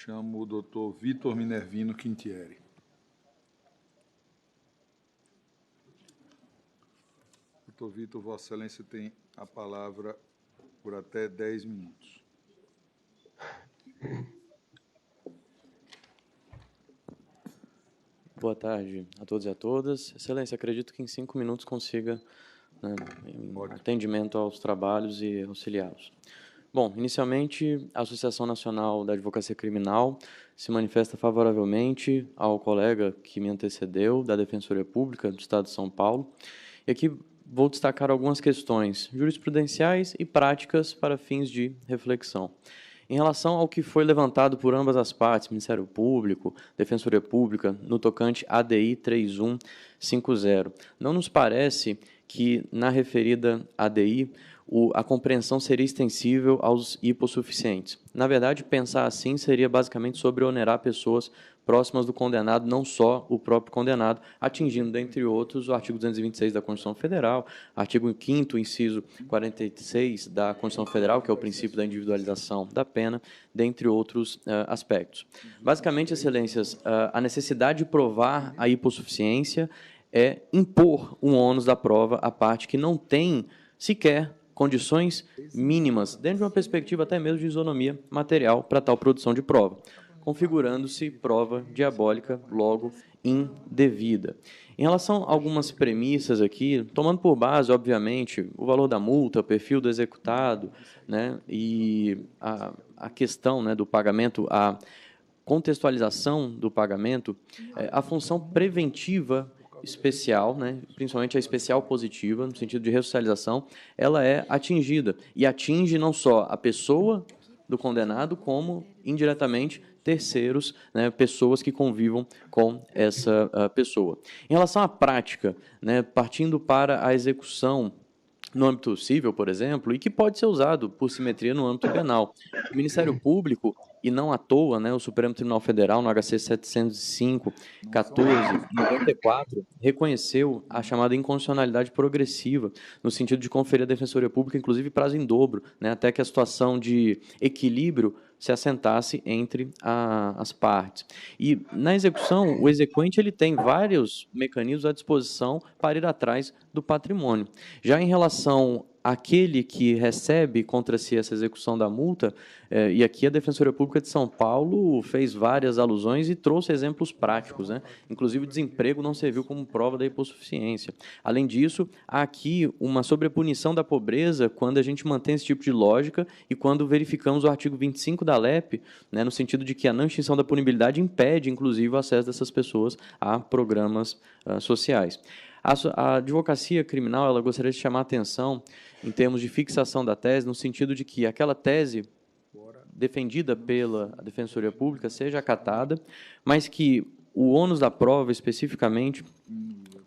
Chamo o doutor Vitor Minervino Quintieri. Doutor Vitor, Vossa Excelência tem a palavra por até 10 minutos. Boa tarde a todos e a todas. Excelência, acredito que em 5 minutos consiga, né, em atendimento aos trabalhos e auxiliá-los. Bom, inicialmente, a Associação Nacional da Advocacia Criminal se manifesta favoravelmente ao colega que me antecedeu, da Defensoria Pública do Estado de São Paulo. E aqui vou destacar algumas questões jurisprudenciais e práticas para fins de reflexão. Em relação ao que foi levantado por ambas as partes, Ministério Público, Defensoria Pública, no tocante ADI 3150, não nos parece que, na referida ADI, a compreensão seria extensível aos hipossuficientes. Na verdade, pensar assim seria basicamente sobreonerar pessoas próximas do condenado, não só o próprio condenado, atingindo, dentre outros, o artigo 226 da Constituição Federal, artigo 5º, inciso 46 da Constituição Federal, que é o princípio da individualização da pena, dentre outros aspectos. Basicamente, excelências, a necessidade de provar a hipossuficiência é impor um ônus da prova à parte que não tem sequer condições mínimas, dentro de uma perspectiva até mesmo de isonomia material para tal produção de prova, configurando-se prova diabólica, logo indevida. Em relação a algumas premissas aqui, tomando por base, obviamente, o valor da multa, o perfil do executado, né, e a questão, né, do pagamento, a contextualização do pagamento, a função preventiva especial, né, principalmente a especial positiva, no sentido de ressocialização, ela é atingida, e atinge não só a pessoa do condenado, como, indiretamente, terceiros, né, pessoas que convivam com essa pessoa. Em relação à prática, né, partindo para a execução no âmbito civil, por exemplo, e que pode ser usado por simetria no âmbito penal. O Ministério Público, e não à toa, né, o Supremo Tribunal Federal, no HC 705/14/94, reconheceu a chamada inconstitucionalidade progressiva, no sentido de conferir à Defensoria Pública, inclusive, prazo em dobro, né, até que a situação de equilíbrio se assentasse entre as partes. E, na execução, o exequente ele tem vários mecanismos à disposição para ir atrás do patrimônio. Já em relação àquele que recebe contra si essa execução da multa, e aqui a Defensoria Pública de São Paulo fez várias alusões e trouxe exemplos práticos, né? Inclusive, o desemprego não serviu como prova da hipossuficiência. Além disso, há aqui uma sobrepunição da pobreza quando a gente mantém esse tipo de lógica e quando verificamos o artigo 25 da LEP, né, no sentido de que a não extinção da punibilidade impede, inclusive, o acesso dessas pessoas a programas sociais. A advocacia criminal, ela gostaria de chamar a atenção em termos de fixação da tese, no sentido de que aquela tese defendida pela Defensoria Pública seja acatada, mas que o ônus da prova, especificamente,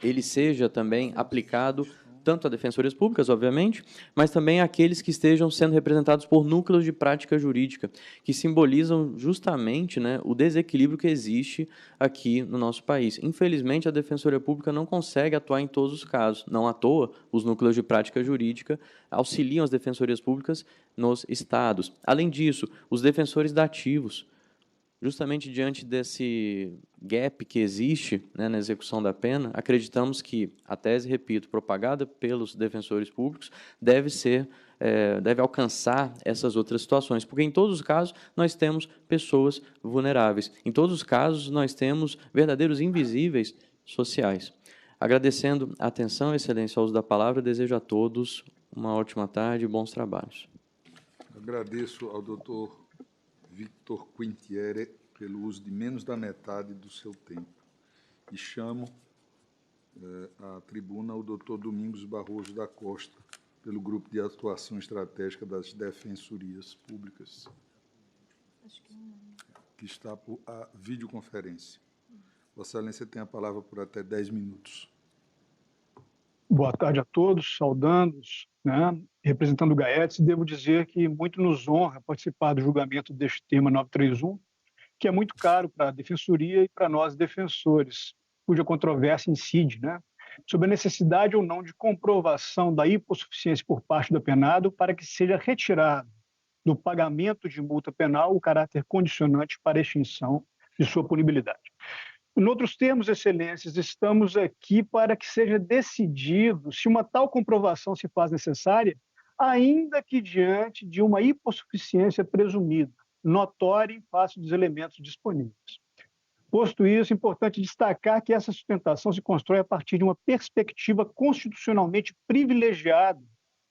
ele seja também aplicado tanto a defensorias públicas, obviamente, mas também àqueles que estejam sendo representados por núcleos de prática jurídica, que simbolizam justamente, né, o desequilíbrio que existe aqui no nosso país. Infelizmente, a Defensoria Pública não consegue atuar em todos os casos. Não à toa, os núcleos de prática jurídica auxiliam as defensorias públicas nos estados. Além disso, os defensores dativos, justamente diante desse gap que existe, né, na execução da pena, acreditamos que a tese, repito, propagada pelos defensores públicos, deve alcançar essas outras situações, porque em todos os casos nós temos pessoas vulneráveis, em todos os casos nós temos verdadeiros invisíveis sociais. Agradecendo a atenção, excelência, ao uso da palavra, desejo a todos uma ótima tarde e bons trabalhos. Agradeço ao doutor Vitor Quintieri pelo uso de menos da metade do seu tempo. E chamo à tribuna o doutor Domingos Barroso da Costa, pelo Grupo de Atuação Estratégica das Defensorias Públicas, que está por a videoconferência. Vossa Excelência tem a palavra por até 10 minutos. Boa tarde a todos, saudando-os, né? Representando o GAETS, devo dizer que muito nos honra participar do julgamento deste tema 931, que é muito caro para a Defensoria e para nós defensores, cuja controvérsia incide, né, sobre a necessidade ou não de comprovação da hipossuficiência por parte do apenado para que seja retirado do pagamento de multa penal o caráter condicionante para a extinção de sua punibilidade. Em outros termos, excelências, estamos aqui para que seja decidido se uma tal comprovação se faz necessária, ainda que diante de uma hipossuficiência presumida, notória em face dos elementos disponíveis. Posto isso, é importante destacar que essa sustentação se constrói a partir de uma perspectiva constitucionalmente privilegiada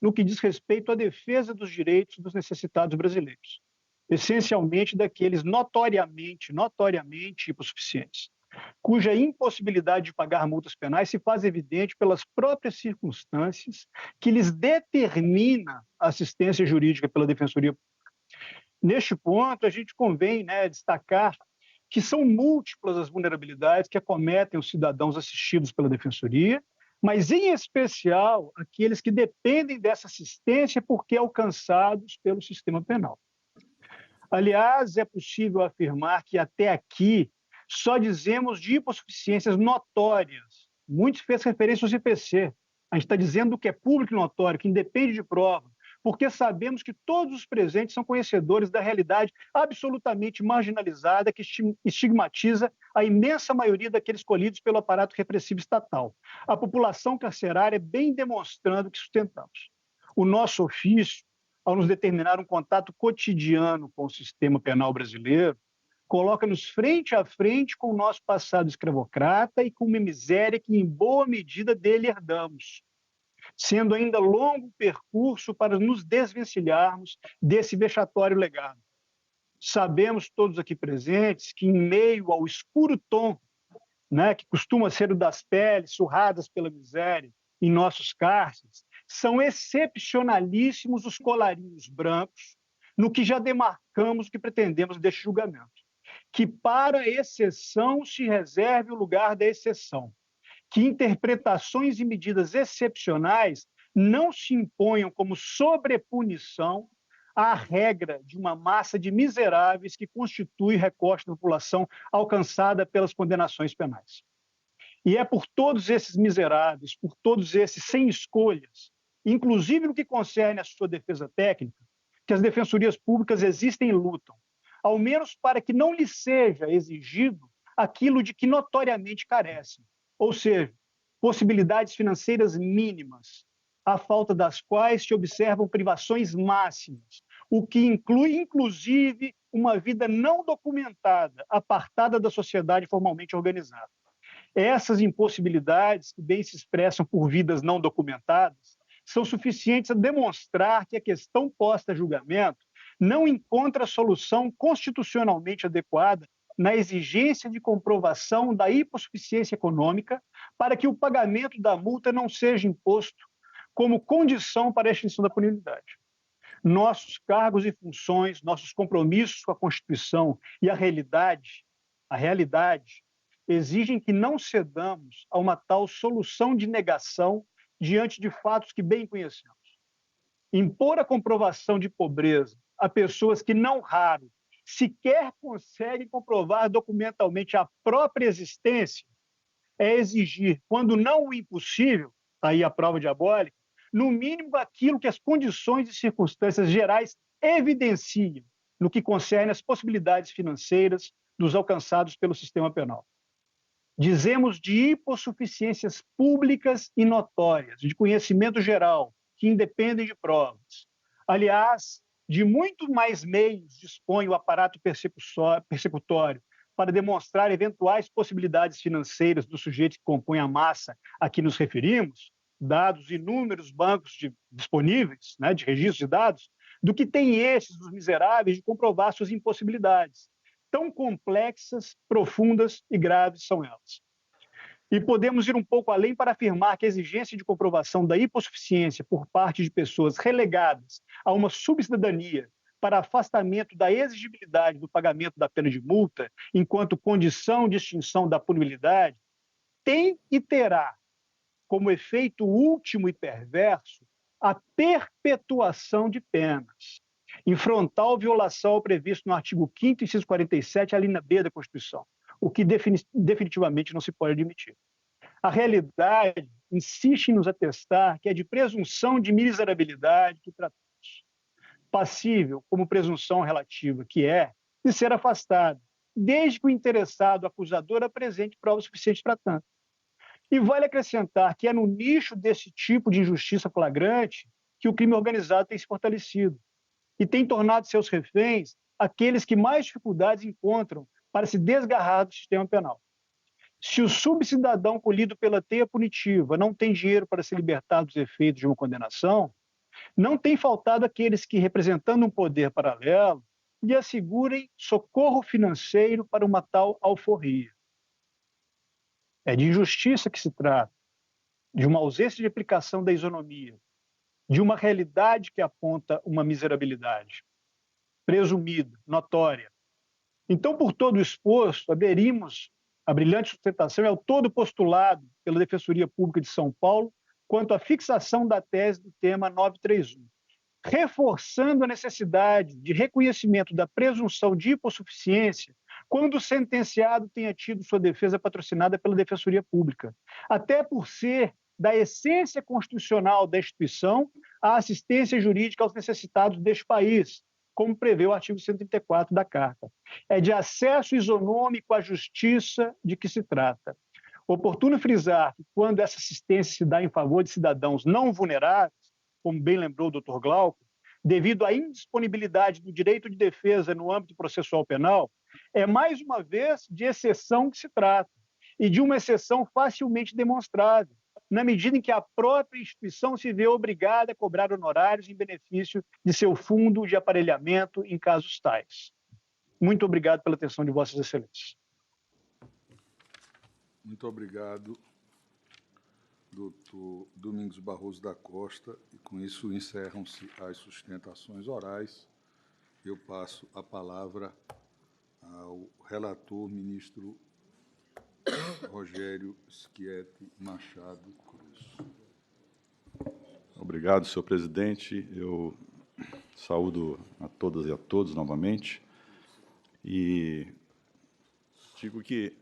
no que diz respeito à defesa dos direitos dos necessitados brasileiros, essencialmente daqueles notoriamente hipossuficientes, cuja impossibilidade de pagar multas penais se faz evidente pelas próprias circunstâncias que lhes determina a assistência jurídica pela Defensoria Pública. Neste ponto, a gente convém destacar que são múltiplas as vulnerabilidades que acometem os cidadãos assistidos pela Defensoria, mas, em especial, aqueles que dependem dessa assistência porque alcançados pelo sistema penal. Aliás, é possível afirmar que, até aqui, só dizemos de hipossuficiências notórias. Muitos fez referência aos IPC. A gente está dizendo que é público e notório, que independe de prova, porque sabemos que todos os presentes são conhecedores da realidade absolutamente marginalizada que estigmatiza a imensa maioria daqueles colhidos pelo aparato repressivo estatal. A população carcerária bem demonstrando que sustentamos. O nosso ofício, ao nos determinar um contato cotidiano com o sistema penal brasileiro, coloca-nos frente a frente com o nosso passado escravocrata e com uma miséria que, em boa medida, dele herdamos, sendo ainda longo percurso para nos desvencilharmos desse vexatório legado. Sabemos todos aqui presentes que, em meio ao escuro tom, que costuma ser o das peles surradas pela miséria em nossos cárceres, são excepcionalíssimos os colarinhos brancos no que já demarcamos o que pretendemos deste julgamento, que para a exceção se reserve o lugar da exceção, que interpretações e medidas excepcionais não se imponham como sobrepunição à regra de uma massa de miseráveis que constitui recorte da população alcançada pelas condenações penais. E é por todos esses miseráveis, por todos esses sem escolhas, inclusive no que concerne à sua defesa técnica, que as defensorias públicas existem e lutam, ao menos para que não lhes seja exigido aquilo de que notoriamente carecem, ou seja, possibilidades financeiras mínimas, à falta das quais se observam privações máximas, o que inclui, inclusive, uma vida não documentada, apartada da sociedade formalmente organizada. Essas impossibilidades, que bem se expressam por vidas não documentadas, são suficientes a demonstrar que a questão posta a julgamento não encontra solução constitucionalmente adequada na exigência de comprovação da hipossuficiência econômica para que o pagamento da multa não seja imposto como condição para a extinção da punibilidade. Nossos cargos e funções, nossos compromissos com a Constituição e a realidade exigem que não cedamos a uma tal solução de negação diante de fatos que bem conhecemos. Impor a comprovação de pobreza a pessoas que, não raro, sequer conseguem comprovar documentalmente a própria existência é exigir, quando não o impossível, aí a prova diabólica, no mínimo aquilo que as condições e circunstâncias gerais evidenciam no que concerne às possibilidades financeiras dos alcançados pelo sistema penal. Dizemos de hipossuficiências públicas e notórias, de conhecimento geral, que independem de provas. Aliás, de muito mais meios dispõe o aparato persecutório para demonstrar eventuais possibilidades financeiras do sujeito que compõe a massa a que nos referimos, dados inúmeros bancos disponíveis, de registros de dados, do que tem esses, os miseráveis, de comprovar suas impossibilidades. Tão complexas, profundas e graves são elas. E podemos ir um pouco além para afirmar que a exigência de comprovação da hipossuficiência por parte de pessoas relegadas a uma subcidadania para afastamento da exigibilidade do pagamento da pena de multa, enquanto condição de extinção da punibilidade, tem e terá como efeito último e perverso a perpetuação de penas, em frontal violação ao previsto no artigo 5º, inciso 47, a linha B da Constituição, o que definitivamente não se pode admitir. A realidade insiste em nos atestar que é de presunção de miserabilidade que tratamos. passível, como presunção relativa que é, de ser afastado, desde que o interessado acusador apresente provas suficientes para tanto. E vale acrescentar que é no nicho desse tipo de injustiça flagrante que o crime organizado tem se fortalecido e tem tornado seus reféns aqueles que mais dificuldades encontram para se desgarrar do sistema penal. Se o subcidadão colhido pela teia punitiva não tem dinheiro para se libertar dos efeitos de uma condenação, não tem faltado aqueles que, representando um poder paralelo, lhe assegurem socorro financeiro para uma tal alforria. É de injustiça que se trata, de uma ausência de aplicação da isonomia, de uma realidade que aponta uma miserabilidade, presumida, notória. Então, por todo o exposto, aderimos à brilhante sustentação e ao todo postulado pela Defensoria Pública de São Paulo quanto à fixação da tese do tema 931, reforçando a necessidade de reconhecimento da presunção de hipossuficiência quando o sentenciado tenha tido sua defesa patrocinada pela Defensoria Pública, até por ser da essência constitucional da instituição a assistência jurídica aos necessitados deste país, como prevê o artigo 134 da Carta. É de acesso isonômico à justiça de que se trata. Oportuno frisar que, quando essa assistência se dá em favor de cidadãos não vulneráveis, como bem lembrou o Dr. Glauco, devido à indisponibilidade do direito de defesa no âmbito processual penal, é mais uma vez de exceção que se trata, e de uma exceção facilmente demonstrável, na medida em que a própria instituição se vê obrigada a cobrar honorários em benefício de seu fundo de aparelhamento em casos tais. Muito obrigado pela atenção de Vossas Excelências. Muito obrigado, doutor Domingos Barroso da Costa. E, com isso, encerram-se as sustentações orais. Eu passo a palavra ao relator, ministro Rogério Schietti Machado Cruz. Obrigado, senhor presidente. Eu saúdo a todas e a todos novamente e digo que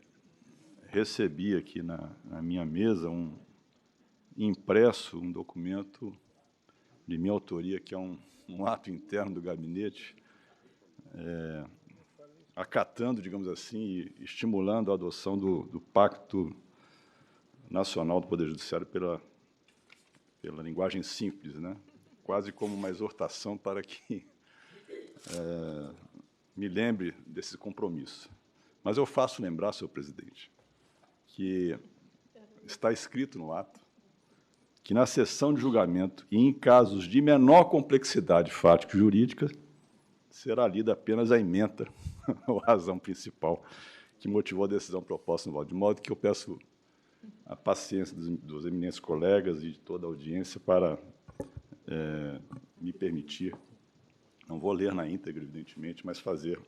recebi aqui na minha mesa um documento de minha autoria, que é um ato interno do gabinete, acatando, digamos assim, e estimulando a adoção do Pacto Nacional do Poder Judiciário pela linguagem simples, né? Quase como uma exortação para que me lembre desse compromisso. Mas eu faço lembrar, senhor presidente, que está escrito no ato que, na sessão de julgamento e em casos de menor complexidade fática e jurídica, será lida apenas a ementa, ou a razão principal que motivou a decisão proposta no voto, de modo que eu peço a paciência dos eminentes colegas e de toda a audiência para me permitir, não vou ler na íntegra, evidentemente, mas fazer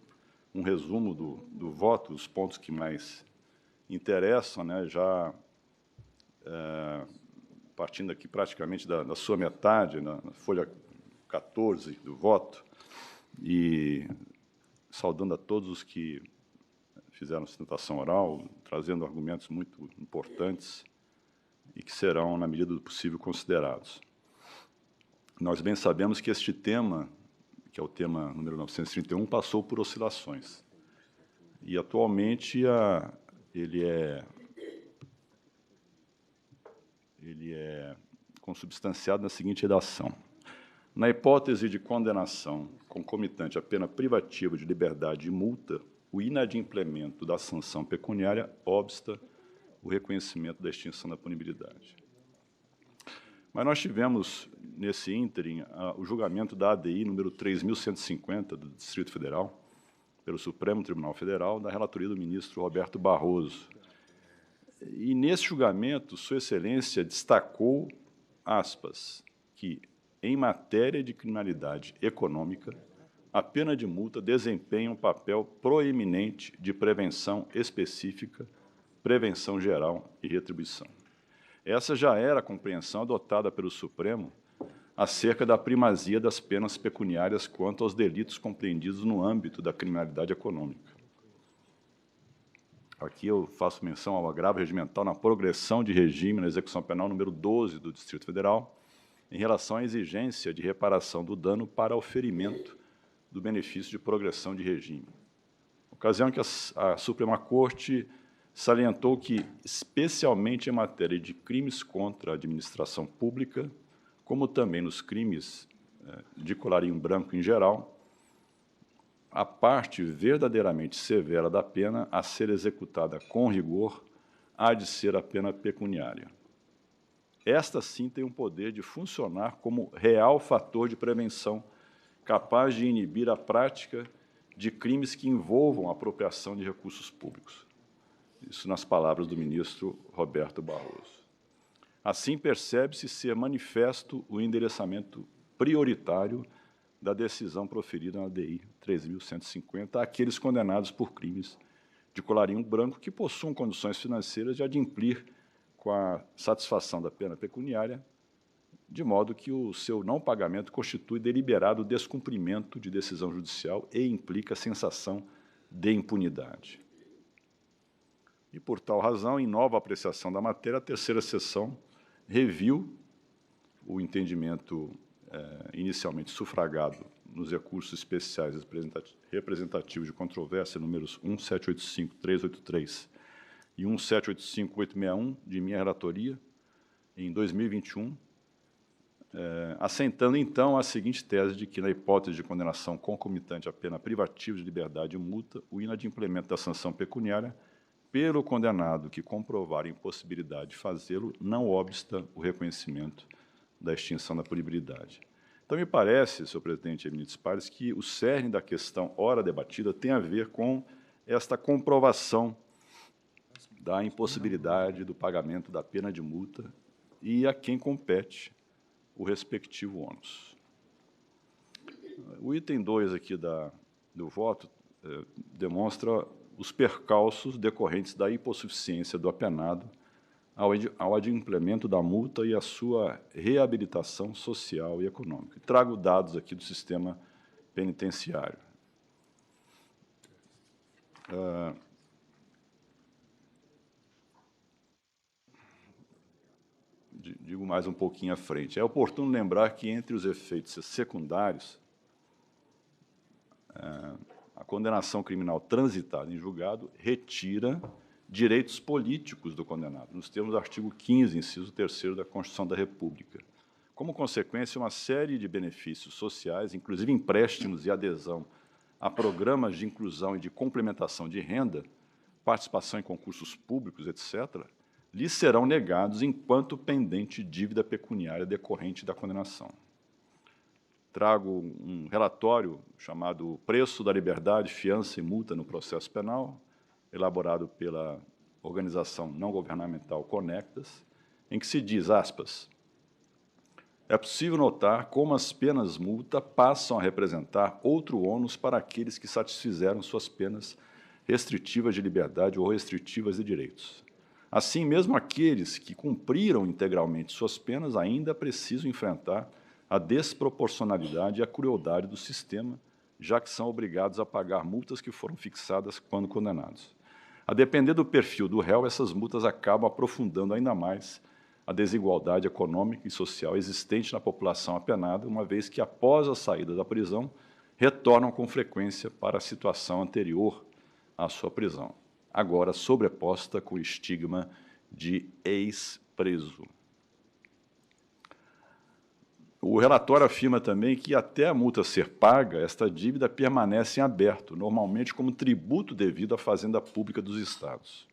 um resumo do voto, os pontos que mais interessam, né, já partindo aqui praticamente da sua metade, na folha 14 do voto, e saudando a todos os que fizeram sustentação oral, trazendo argumentos muito importantes e que serão, na medida do possível, considerados. Nós bem sabemos que este tema, que é o tema número 931, passou por oscilações. E, atualmente, ele é consubstanciado na seguinte redação. Na hipótese de condenação concomitante à pena privativa de liberdade e multa, o inadimplemento da sanção pecuniária obsta o reconhecimento da extinção da punibilidade. Mas nós tivemos, nesse ínterim, o julgamento da ADI número 3.150 do Distrito Federal, pelo Supremo Tribunal Federal, da relatoria do ministro Roberto Barroso. E, nesse julgamento, Sua Excelência destacou, aspas, que, em matéria de criminalidade econômica, a pena de multa desempenha um papel proeminente de prevenção específica, prevenção geral e retribuição. Essa já era a compreensão adotada pelo Supremo acerca da primazia das penas pecuniárias quanto aos delitos compreendidos no âmbito da criminalidade econômica. Aqui eu faço menção ao agravo regimental na progressão de regime na execução penal número 12 do Distrito Federal, em relação à exigência de reparação do dano para oferimento do benefício de progressão de regime. Ocasião que a Suprema Corte salientou que, especialmente em matéria de crimes contra a administração pública, como também nos crimes de colarinho branco em geral, a parte verdadeiramente severa da pena a ser executada com rigor há de ser a pena pecuniária. Esta, sim, tem o poder de funcionar como real fator de prevenção, capaz de inibir a prática de crimes que envolvam a apropriação de recursos públicos. Isso nas palavras do ministro Roberto Barroso. Assim, percebe-se ser manifesto o endereçamento prioritário da decisão proferida na DI 3.150 àqueles condenados por crimes de colarinho branco que possuam condições financeiras de adimplir com a satisfação da pena pecuniária, de modo que o seu não pagamento constitui deliberado descumprimento de decisão judicial e implica sensação de impunidade. E, por tal razão, em nova apreciação da matéria, a terceira seção reviu o entendimento inicialmente sufragado nos recursos especiais representativos de controvérsia, números 1785-383 e 1785-861, de minha relatoria, em 2021, assentando, então, a seguinte tese de que, na hipótese de condenação concomitante à pena privativa de liberdade e multa, o inadimplemento da sanção pecuniária pelo condenado que comprovar a impossibilidade de fazê-lo não obsta o reconhecimento da extinção da punibilidade. Então, me parece, senhor presidente Emílio Pares, que o cerne da questão ora debatida tem a ver com esta comprovação da impossibilidade do pagamento da pena de multa e a quem compete o respectivo ônus. O item 2 aqui do voto demonstra os percalços decorrentes da hipossuficiência do apenado ao adimplemento da multa e a sua reabilitação social e econômica. Trago dados aqui do sistema penitenciário. Digo mais um pouquinho à frente. É oportuno lembrar que, entre os efeitos secundários, a condenação criminal transitada em julgado retira direitos políticos do condenado, nos termos do artigo 15, inciso 3º da Constituição da República. Como consequência, uma série de benefícios sociais, inclusive empréstimos e adesão a programas de inclusão e de complementação de renda, participação em concursos públicos, etc., lhes serão negados enquanto pendente dívida pecuniária decorrente da condenação. Trago um relatório chamado Preço da Liberdade, Fiança e Multa no Processo Penal, elaborado pela organização não governamental Conectas, em que se diz, aspas, é possível notar como as penas multa passam a representar outro ônus para aqueles que satisfizeram suas penas restritivas de liberdade ou restritivas de direitos. Assim, mesmo aqueles que cumpriram integralmente suas penas ainda precisam enfrentar a desproporcionalidade e a crueldade do sistema, já que são obrigados a pagar multas que foram fixadas quando condenados. A depender do perfil do réu, essas multas acabam aprofundando ainda mais a desigualdade econômica e social existente na população apenada, uma vez que, após a saída da prisão, retornam com frequência para a situação anterior à sua prisão, agora sobreposta com o estigma de ex-preso. O relatório afirma também que, até a multa ser paga, esta dívida permanece em aberto, normalmente como tributo devido à fazenda pública dos Estados.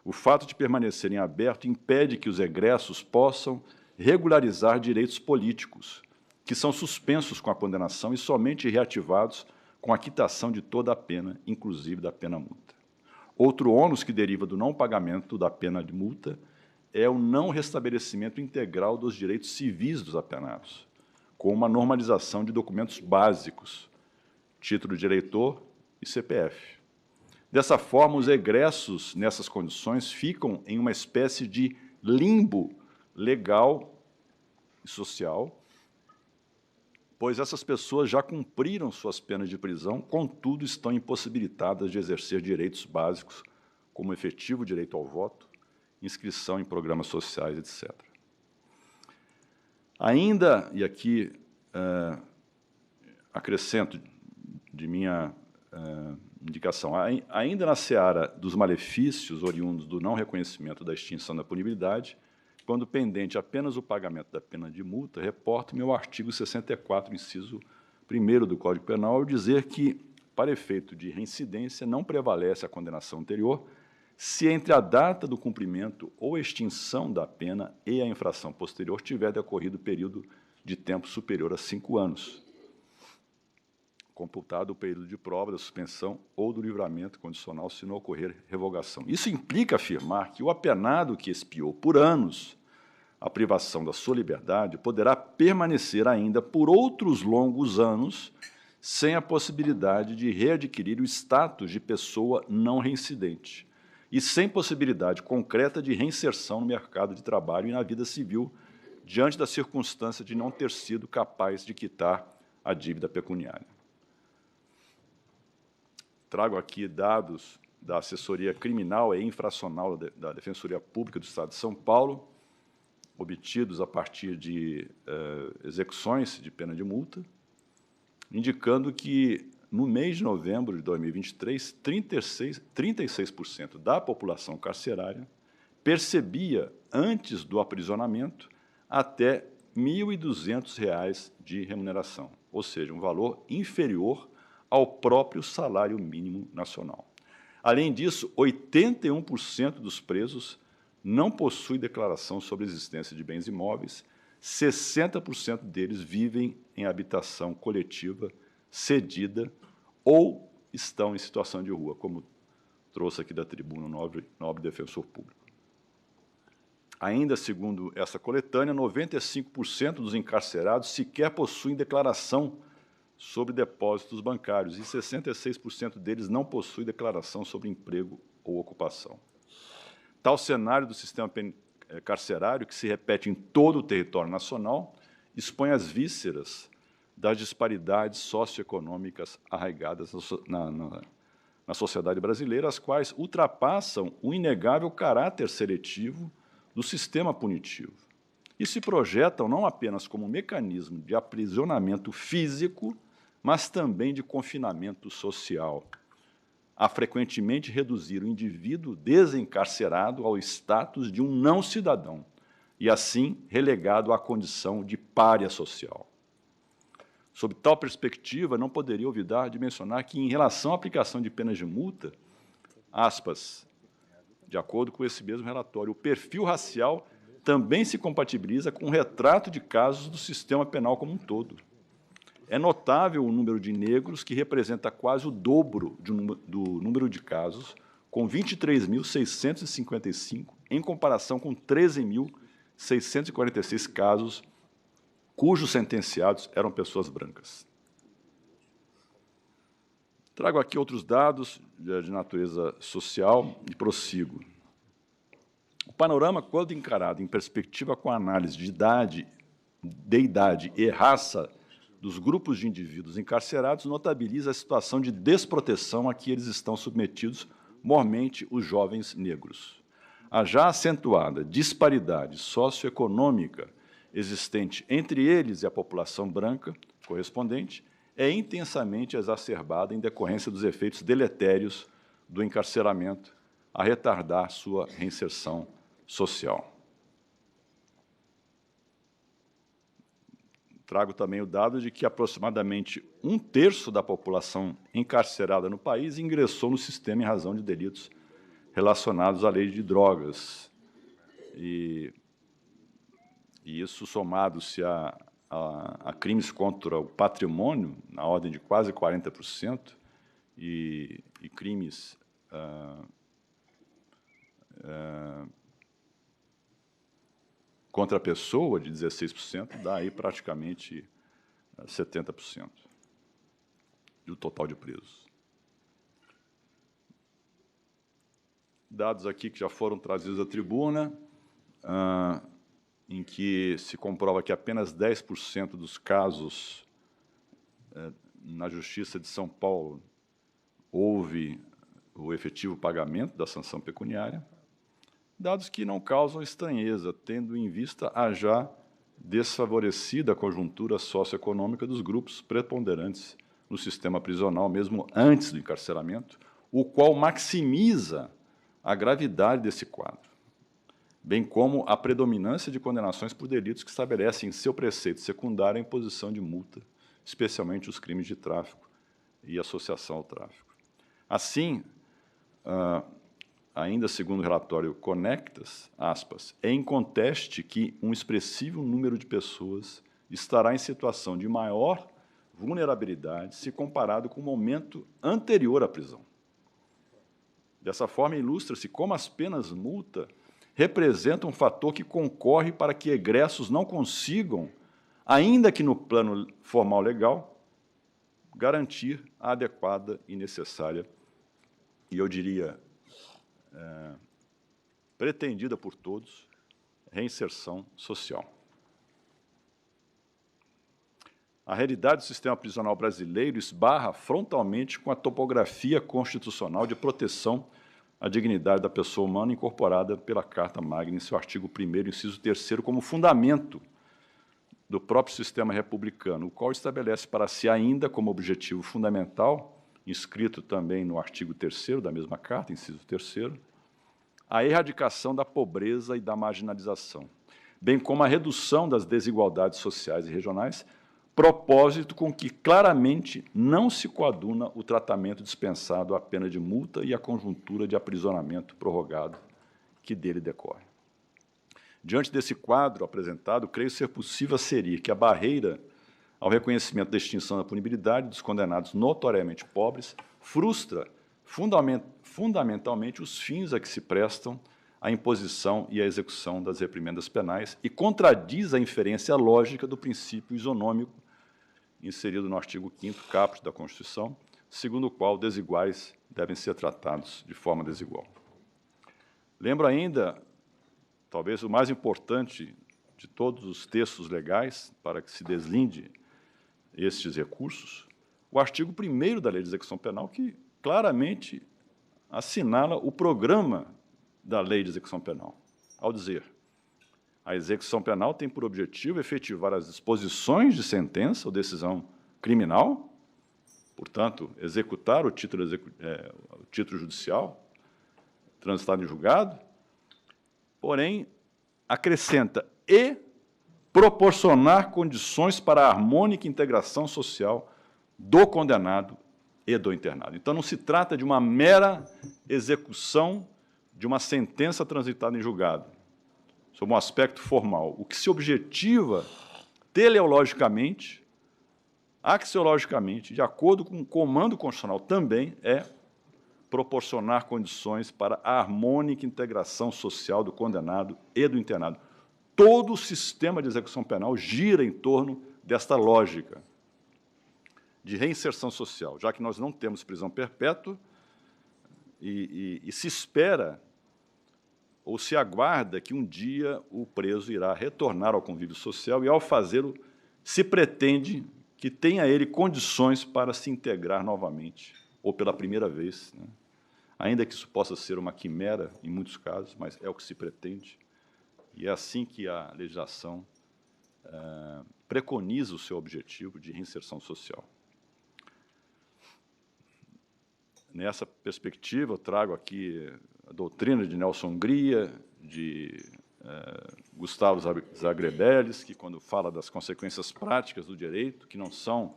O fato de permanecer em aberto impede que os egressos possam regularizar direitos políticos, que são suspensos com a condenação e somente reativados com a quitação de toda a pena, inclusive da pena multa. Outro ônus que deriva do não pagamento da pena de multa é o não restabelecimento integral dos direitos civis dos apenados, com uma normalização de documentos básicos, título de eleitor e CPF. Dessa forma, os egressos, nessas condições, ficam em uma espécie de limbo legal e social, pois essas pessoas já cumpriram suas penas de prisão, contudo, estão impossibilitadas de exercer direitos básicos, como efetivo direito ao voto, inscrição em programas sociais, etc. Ainda, e aqui acrescento de minha indicação, ainda na seara dos malefícios oriundos do não reconhecimento da extinção da punibilidade, quando pendente apenas o pagamento da pena de multa, reporto-me ao artigo 64, inciso 1º do Código Penal, ao dizer que, para efeito de reincidência, não prevalece a condenação anterior se entre a data do cumprimento ou extinção da pena e a infração posterior tiver decorrido período de tempo superior a 5 anos, computado o período de prova da suspensão ou do livramento condicional se não ocorrer revogação. Isso implica afirmar que o apenado que expiou por anos a privação da sua liberdade poderá permanecer ainda por outros longos anos sem a possibilidade de readquirir o status de pessoa não reincidente e sem possibilidade concreta de reinserção no mercado de trabalho e na vida civil, diante da circunstância de não ter sido capaz de quitar a dívida pecuniária. Trago aqui dados da Assessoria Criminal e Infracional da Defensoria Pública do Estado de São Paulo, obtidos a partir de execuções de pena de multa, indicando que, no mês de novembro de 2023, 36% da população carcerária percebia, antes do aprisionamento, até R$ 1.200 de remuneração, ou seja, um valor inferior ao próprio salário mínimo nacional. Além disso, 81% dos presos não possuem declaração sobre a existência de bens imóveis, 60% deles vivem em habitação coletiva, cedida, ou estão em situação de rua, como trouxe aqui da tribuna o nobre defensor público. Ainda segundo essa coletânea, 95% dos encarcerados sequer possuem declaração sobre depósitos bancários e 66% deles não possuem declaração sobre emprego ou ocupação. Tal cenário do sistema carcerário, que se repete em todo o território nacional, expõe as vísceras das disparidades socioeconômicas arraigadas na sociedade brasileira, as quais ultrapassam o inegável caráter seletivo do sistema punitivo e se projetam não apenas como um mecanismo de aprisionamento físico, mas também de confinamento social, a frequentemente reduzir o indivíduo desencarcerado ao status de um não-cidadão e, assim, relegado à condição de pária social. Sob tal perspectiva, não poderia olvidar de mencionar que, em relação à aplicação de penas de multa, aspas, de acordo com esse mesmo relatório, o perfil racial também se compatibiliza com o retrato de casos do sistema penal como um todo. É notável o número de negros, que representa quase o dobro do número de casos, com 23.655, em comparação com 13.646 casos cujos sentenciados eram pessoas brancas. Trago aqui outros dados de natureza social e prossigo. O panorama, quando encarado em perspectiva com a análise de idade e raça dos grupos de indivíduos encarcerados, notabiliza a situação de desproteção a que eles estão submetidos, mormente os jovens negros. A já acentuada disparidade socioeconômica existente entre eles e a população branca correspondente é intensamente exacerbada em decorrência dos efeitos deletérios do encarceramento a retardar sua reinserção social. Trago também o dado de que aproximadamente 1/3 da população encarcerada no país ingressou no sistema em razão de delitos relacionados à lei de drogas. E isso, somado-se a crimes contra o patrimônio, na ordem de quase 40%, e crimes contra a pessoa, de 16%, dá aí praticamente 70% do total de presos. Dados aqui que já foram trazidos à tribuna, em que se comprova que apenas 10% dos casos na Justiça de São Paulo houve o efetivo pagamento da sanção pecuniária, dados que não causam estranheza, tendo em vista a já desfavorecida a conjuntura socioeconômica dos grupos preponderantes no sistema prisional, mesmo antes do encarceramento, o qual maximiza a gravidade desse quadro, bem como a predominância de condenações por delitos que estabelecem em seu preceito secundário a imposição de multa, especialmente os crimes de tráfico e associação ao tráfico. Assim, ainda segundo o relatório Conectas, aspas, é inconteste que um expressivo número de pessoas estará em situação de maior vulnerabilidade se comparado com o momento anterior à prisão. Dessa forma, ilustra-se como as penas multa representam um fator que concorre para que egressos não consigam, ainda que no plano formal legal, garantir a adequada e necessária, e eu diria, pretendida por todos, reinserção social. A realidade do sistema prisional brasileiro esbarra frontalmente com a topografia constitucional de proteção à dignidade da pessoa humana incorporada pela Carta Magna em seu artigo 1º, inciso 3º, como fundamento do próprio sistema republicano, o qual estabelece para si ainda como objetivo fundamental, inscrito também no artigo 3º da mesma Carta, inciso 3º, a erradicação da pobreza e da marginalização, bem como a redução das desigualdades sociais e regionais, propósito com que claramente não se coaduna o tratamento dispensado à pena de multa e à conjuntura de aprisionamento prorrogado que dele decorre. Diante desse quadro apresentado, creio ser possível aserir que a barreira ao reconhecimento da extinção da punibilidade dos condenados notoriamente pobres frustra fundamentalmente os fins a que se prestam a imposição e a execução das reprimendas penais e contradiz a inferência lógica do princípio isonômico inserido no artigo 5º caput da Constituição, segundo o qual desiguais devem ser tratados de forma desigual. Lembro ainda, talvez o mais importante de todos os textos legais, para que se deslinde estes recursos, o artigo 1º da Lei de Execução Penal, que claramente assinala o programa da Lei de Execução Penal, ao dizer: a execução penal tem por objetivo efetivar as disposições de sentença ou decisão criminal, portanto, executar o título judicial transitado em julgado, porém, acrescenta e proporcionar condições para a harmônica integração social do condenado e do internado. Então, não se trata de uma mera execução de uma sentença transitada em julgado, sob um aspecto formal. O que se objetiva teleologicamente, axiologicamente, de acordo com o comando constitucional também, é proporcionar condições para a harmônica integração social do condenado e do internado. Todo o sistema de execução penal gira em torno desta lógica de reinserção social, já que nós não temos prisão perpétua e se espera ou se aguarda que um dia o preso irá retornar ao convívio social e, ao fazê-lo, se pretende que tenha ele condições para se integrar novamente, ou pela primeira vez, né? Ainda que isso possa ser uma quimera, em muitos casos, mas é o que se pretende, e é assim que a legislação preconiza o seu objetivo de reinserção social. Nessa perspectiva, eu trago aqui a doutrina de Nelson Hungria, de Gustavo Zagrebelles, que, quando fala das consequências práticas do direito, que não são,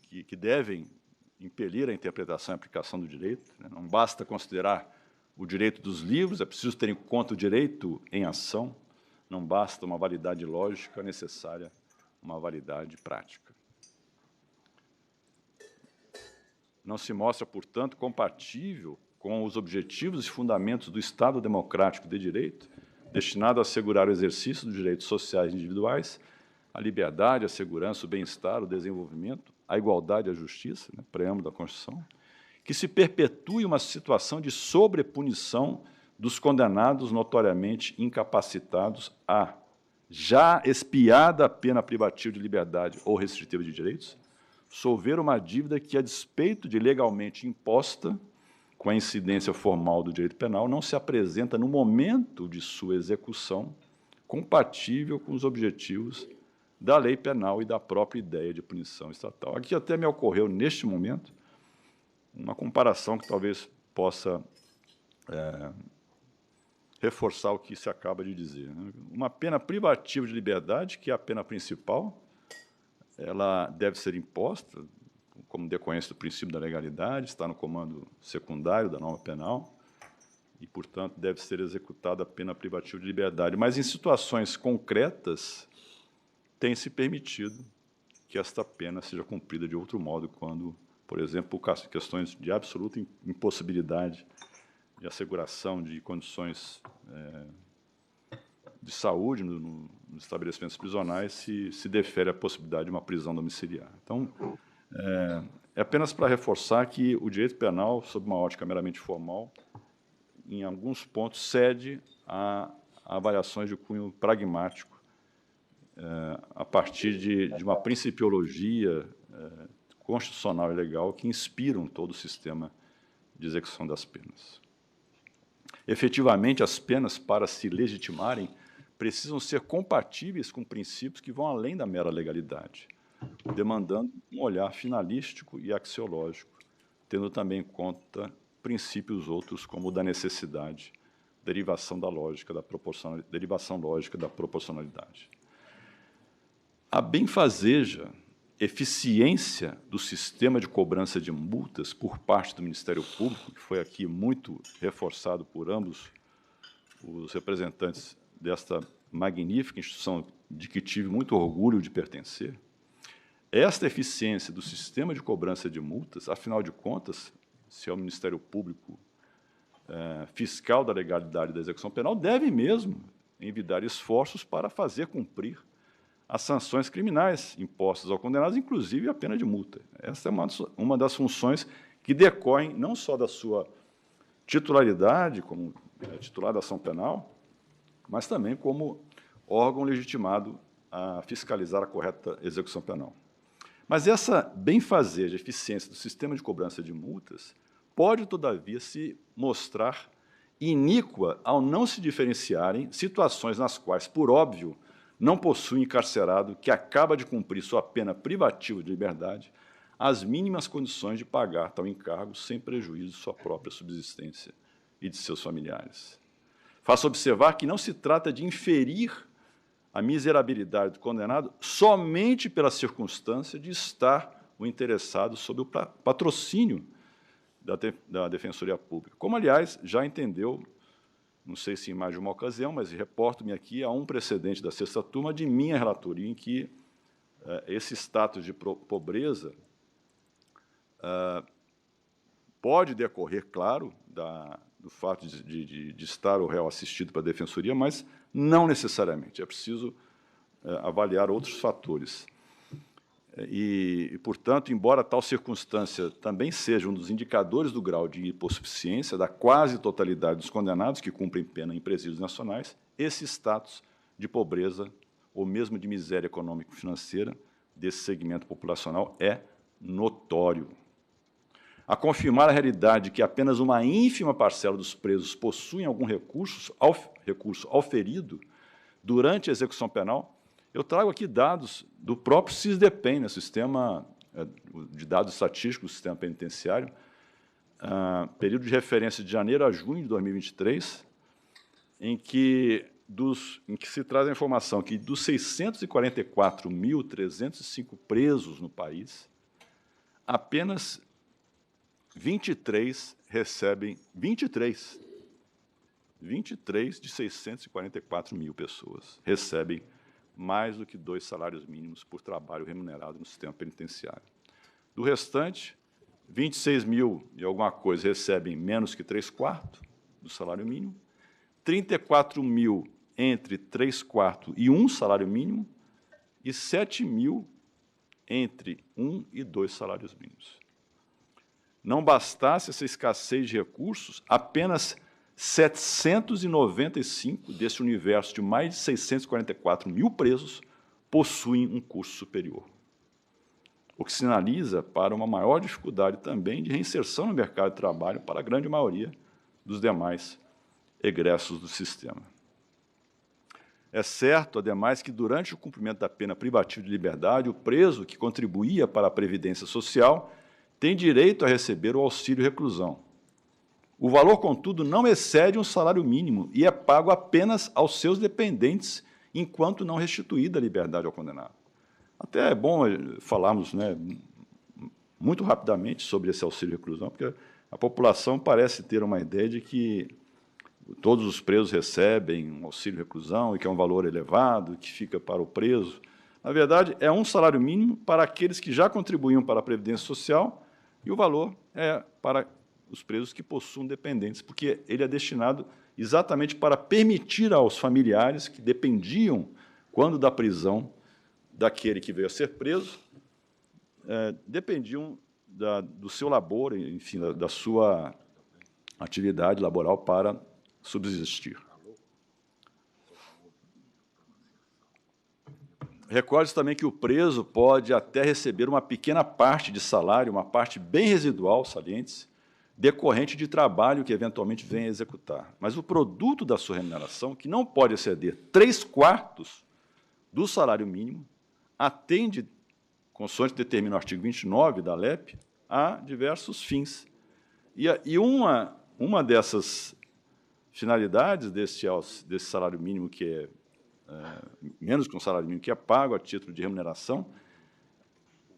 que devem impelir a interpretação e aplicação do direito, né? Não basta considerar o direito dos livros, é preciso ter em conta o direito em ação, não basta uma validade lógica, é necessária uma validade prática. Não se mostra, portanto, compatível com os objetivos e fundamentos do Estado democrático de direito, destinado a assegurar o exercício dos direitos sociais individuais, a liberdade, a segurança, o bem-estar, o desenvolvimento, a igualdade e a justiça, né, preâmbulo da Constituição, que se perpetue uma situação de sobrepunição dos condenados notoriamente incapacitados a, já expiada a pena privativa de liberdade ou restritiva de direitos, solver uma dívida que, a despeito de legalmente imposta, com a incidência formal do direito penal, não se apresenta, no momento de sua execução, compatível com os objetivos da lei penal e da própria ideia de punição estatal. Aqui até me ocorreu, neste momento, uma comparação que talvez possa reforçar o que se acaba de dizer, né? Uma pena privativa de liberdade, que é a pena principal, ela deve ser imposta, como decorrência do princípio da legalidade, está no comando secundário da norma penal, e, portanto, deve ser executada a pena privativa de liberdade. Mas, em situações concretas, tem-se permitido que esta pena seja cumprida de outro modo, quando, por exemplo, questões de absoluta impossibilidade de asseguração de condições de saúde nos estabelecimentos prisionais, se defere a possibilidade de uma prisão domiciliar. Então, é apenas para reforçar que o direito penal, sob uma ótica meramente formal, em alguns pontos, cede a avaliações de cunho pragmático, a partir de uma principiologia constitucional e legal que inspiram todo o sistema de execução das penas. Efetivamente, as penas, para se legitimarem, precisam ser compatíveis com princípios que vão além da mera legalidade, demandando um olhar finalístico e axiológico, tendo também em conta princípios outros, como o da necessidade, derivação lógica da proporcionalidade. A benfazeja eficiência do sistema de cobrança de multas por parte do Ministério Público, que foi aqui muito reforçado por ambos os representantes desta magnífica instituição de que tive muito orgulho de pertencer, esta eficiência do sistema de cobrança de multas, afinal de contas, se é o Ministério Público fiscal da legalidade da execução penal, deve mesmo envidar esforços para fazer cumprir as sanções criminais impostas ao condenado, inclusive a pena de multa. Essa é uma das funções que decorrem não só da sua titularidade como titular da ação penal, mas também como órgão legitimado a fiscalizar a correta execução penal. Mas essa benfazeja eficiência do sistema de cobrança de multas pode, todavia, se mostrar iníqua ao não se diferenciarem situações nas quais, por óbvio, não possui encarcerado que acaba de cumprir sua pena privativa de liberdade as mínimas condições de pagar tal encargo sem prejuízo de sua própria subsistência e de seus familiares. Faço observar que não se trata de inferir a miserabilidade do condenado somente pela circunstância de estar o interessado sob o patrocínio da Defensoria Pública, como, aliás, já entendeu, não sei se em mais de uma ocasião, mas reporto-me aqui a um precedente da sexta turma de minha relatoria, em que esse status de pobreza pode decorrer, claro, do fato de estar o réu assistido pela Defensoria, mas não necessariamente. É preciso avaliar outros fatores. E, portanto, embora tal circunstância também seja um dos indicadores do grau de hipossuficiência da quase totalidade dos condenados que cumprem pena em presídios nacionais, esse status de pobreza ou mesmo de miséria econômico-financeira desse segmento populacional é notório. A confirmar a realidade que apenas uma ínfima parcela dos presos possuem algum recurso auferido durante a execução penal, eu trago aqui dados do próprio SISDEPEN, né, Sistema de Dados Estatísticos do Sistema Penitenciário, período de referência de janeiro a junho de 2023, em que se traz a informação que dos 644.305 presos no país, apenas 23 recebem, 23 de 644 mil pessoas recebem mais do que 2 salários mínimos por trabalho remunerado no sistema penitenciário. Do restante, 26 mil e alguma coisa recebem menos que 3/4 do salário mínimo, 34 mil entre 3/4 e 1 salário mínimo e 7 mil entre 1 e 2 salários mínimos. Não bastasse essa escassez de recursos, apenas 795 desse universo de mais de 644 mil presos possuem um curso superior. o que sinaliza para uma maior dificuldade também de reinserção no mercado de trabalho para a grande maioria dos demais egressos do sistema. É certo, ademais, que durante o cumprimento da pena privativa de liberdade, o preso que contribuía para a Previdência Social tem direito a receber o auxílio-reclusão. O valor, contudo, não excede um salário mínimo e é pago apenas aos seus dependentes, enquanto não restituída a liberdade ao condenado. Até é bom falarmos, né, muito rapidamente sobre esse auxílio-reclusão, porque a população parece ter uma ideia de que todos os presos recebem um auxílio-reclusão e que é um valor elevado, que fica para o preso. Na verdade, é um salário mínimo para aqueles que já contribuíam para a Previdência Social e o valor é para os presos que possuem dependentes, porque ele é destinado exatamente para permitir aos familiares que dependiam, quando da prisão daquele que veio a ser preso, dependiam do seu labor, enfim, da sua atividade laboral para subsistir. Recorde-se também que o preso pode até receber uma pequena parte de salário, uma parte bem residual, saliente-se, decorrente de trabalho que eventualmente venha a executar. Mas o produto da sua remuneração, que não pode exceder 3/4 do salário mínimo, atende, consoante determina o artigo 29 da LEP, a diversos fins. E uma dessas finalidades desse salário mínimo, que é menos que um salário mínimo, que é pago a título de remuneração,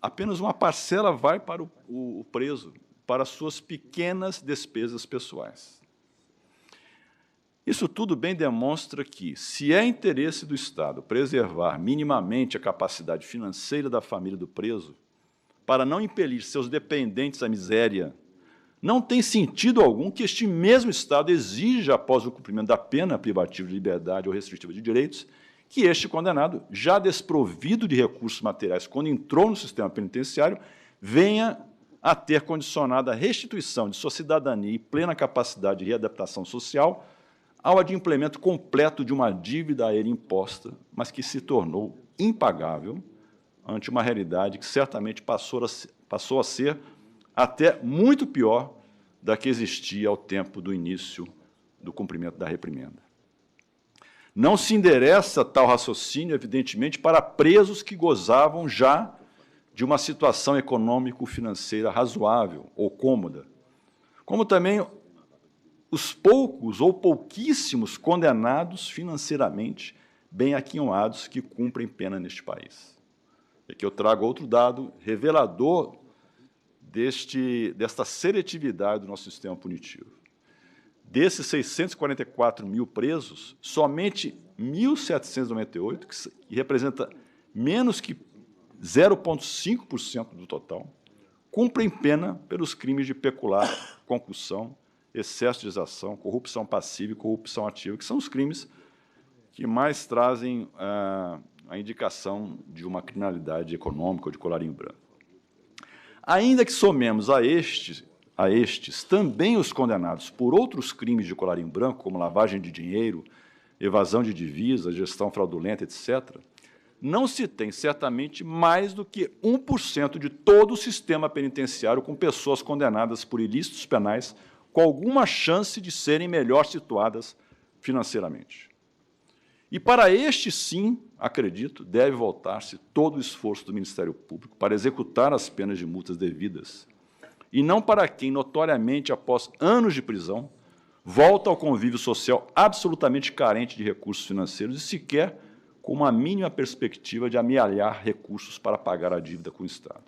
apenas uma parcela vai para o preso, para suas pequenas despesas pessoais. Isso tudo bem demonstra que, se é interesse do Estado preservar minimamente a capacidade financeira da família do preso, para não impelir seus dependentes à miséria, não tem sentido algum que este mesmo Estado exija, após o cumprimento da pena privativa de liberdade ou restritiva de direitos, que este condenado, já desprovido de recursos materiais quando entrou no sistema penitenciário, venha a ter condicionado a restituição de sua cidadania e plena capacidade de readaptação social ao adimplemento completo de uma dívida a ele imposta, mas que se tornou impagável ante uma realidade que certamente passou a ser até muito pior da que existia ao tempo do início do cumprimento da reprimenda. Não se endereça tal raciocínio, evidentemente, para presos que gozavam já de uma situação econômico-financeira razoável ou cômoda, como também os poucos ou pouquíssimos condenados financeiramente bem aquinhoados que cumprem pena neste país. Aqui eu trago outro dado revelador desta seletividade do nosso sistema punitivo. Desses 644 mil presos, somente 1.798, que representa menos que 0,5% do total, cumprem pena pelos crimes de pecular, concussão, excesso de exação, corrupção passiva e corrupção ativa, que são os crimes que mais trazem a indicação de uma criminalidade econômica ou de colarinho branco. Ainda que somemos a estes também os condenados por outros crimes de colarinho branco, como lavagem de dinheiro, evasão de divisas, gestão fraudulenta, etc., não se tem certamente mais do que 1% de todo o sistema penitenciário com pessoas condenadas por ilícitos penais com alguma chance de serem melhor situadas financeiramente. E para este, sim, acredito, deve voltar-se todo o esforço do Ministério Público para executar as penas de multas devidas, e não para quem, notoriamente, após anos de prisão, volta ao convívio social absolutamente carente de recursos financeiros e sequer com uma mínima perspectiva de amealhar recursos para pagar a dívida com o Estado.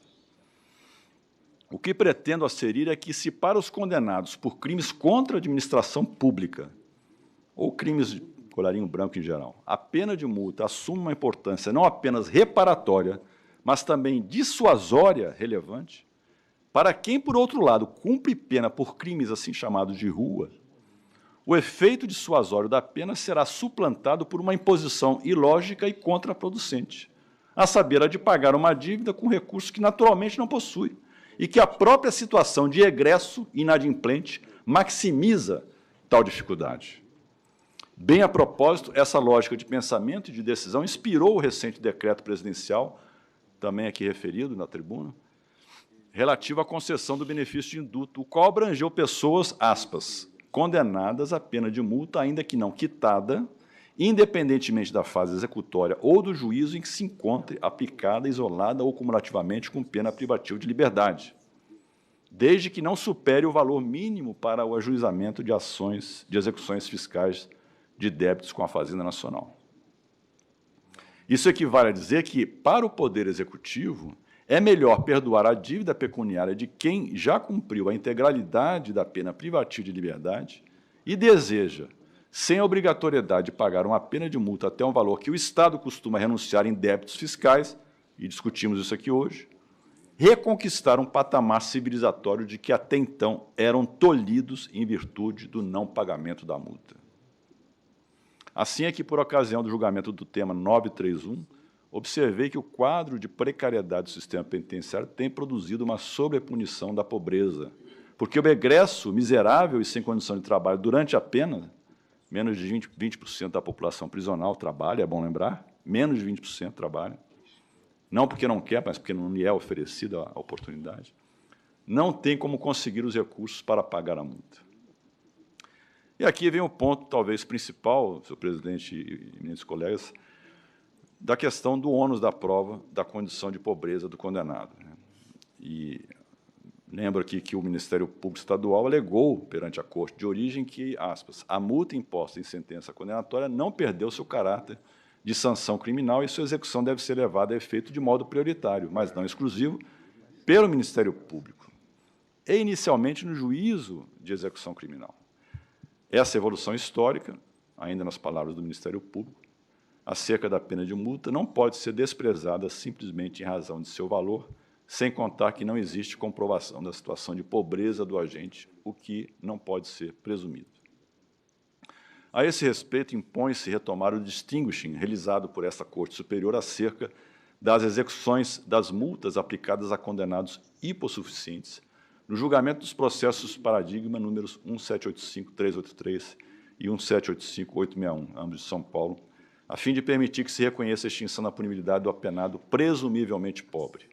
O que pretendo asserir é que, se para os condenados por crimes contra a administração pública ou crimes de colarinho branco em geral, a pena de multa assume uma importância não apenas reparatória, mas também dissuasória relevante, para quem, por outro lado, cumpre pena por crimes assim chamados de rua, o efeito dissuasório da pena será suplantado por uma imposição ilógica e contraproducente, a saber, a de pagar uma dívida com recursos que naturalmente não possui e que a própria situação de egresso inadimplente maximiza tal dificuldade. Bem a propósito, essa lógica de pensamento e de decisão inspirou o recente decreto presidencial também aqui referido na tribuna, relativo à concessão do benefício de indulto, o qual abrangeu pessoas, aspas, condenadas à pena de multa, ainda que não quitada, independentemente da fase executória ou do juízo em que se encontre aplicada, isolada ou cumulativamente com pena privativa de liberdade, desde que não supere o valor mínimo para o ajuizamento de ações de execuções fiscais de débitos com a Fazenda Nacional. Isso equivale a dizer que, para o Poder Executivo, é melhor perdoar a dívida pecuniária de quem já cumpriu a integralidade da pena privativa de liberdade e deseja, sem a obrigatoriedade de pagar uma pena de multa até um valor que o Estado costuma renunciar em débitos fiscais, e discutimos isso aqui hoje, reconquistar um patamar civilizatório de que até então eram tolhidos em virtude do não pagamento da multa. Assim é que, por ocasião do julgamento do tema 931, observei que o quadro de precariedade do sistema penitenciário tem produzido uma sobrepunição da pobreza, porque o egresso miserável e sem condição de trabalho durante a pena, menos de 20% da população prisional trabalha, é bom lembrar, menos de 20% trabalha, não porque não quer, mas porque não lhe é oferecida a oportunidade, não tem como conseguir os recursos para pagar a multa. E aqui vem o ponto, talvez, principal, senhor presidente e minhas colegas, da questão do ônus da prova da condição de pobreza do condenado. E lembro aqui que o Ministério Público Estadual alegou perante a Corte de origem que, aspas, a multa imposta em sentença condenatória não perdeu seu caráter de sanção criminal e sua execução deve ser levada a efeito de modo prioritário, mas não exclusivo, pelo Ministério Público, e inicialmente no juízo de execução criminal. Essa evolução histórica, ainda nas palavras do Ministério Público, acerca da pena de multa, não pode ser desprezada simplesmente em razão de seu valor, sem contar que não existe comprovação da situação de pobreza do agente, o que não pode ser presumido. A esse respeito, impõe-se retomar o distinguishing realizado por esta Corte Superior acerca das execuções das multas aplicadas a condenados hipossuficientes no julgamento dos processos paradigma números 1785383 e 1785861, ambos de São Paulo, a fim de permitir que se reconheça a extinção da punibilidade do apenado presumivelmente pobre.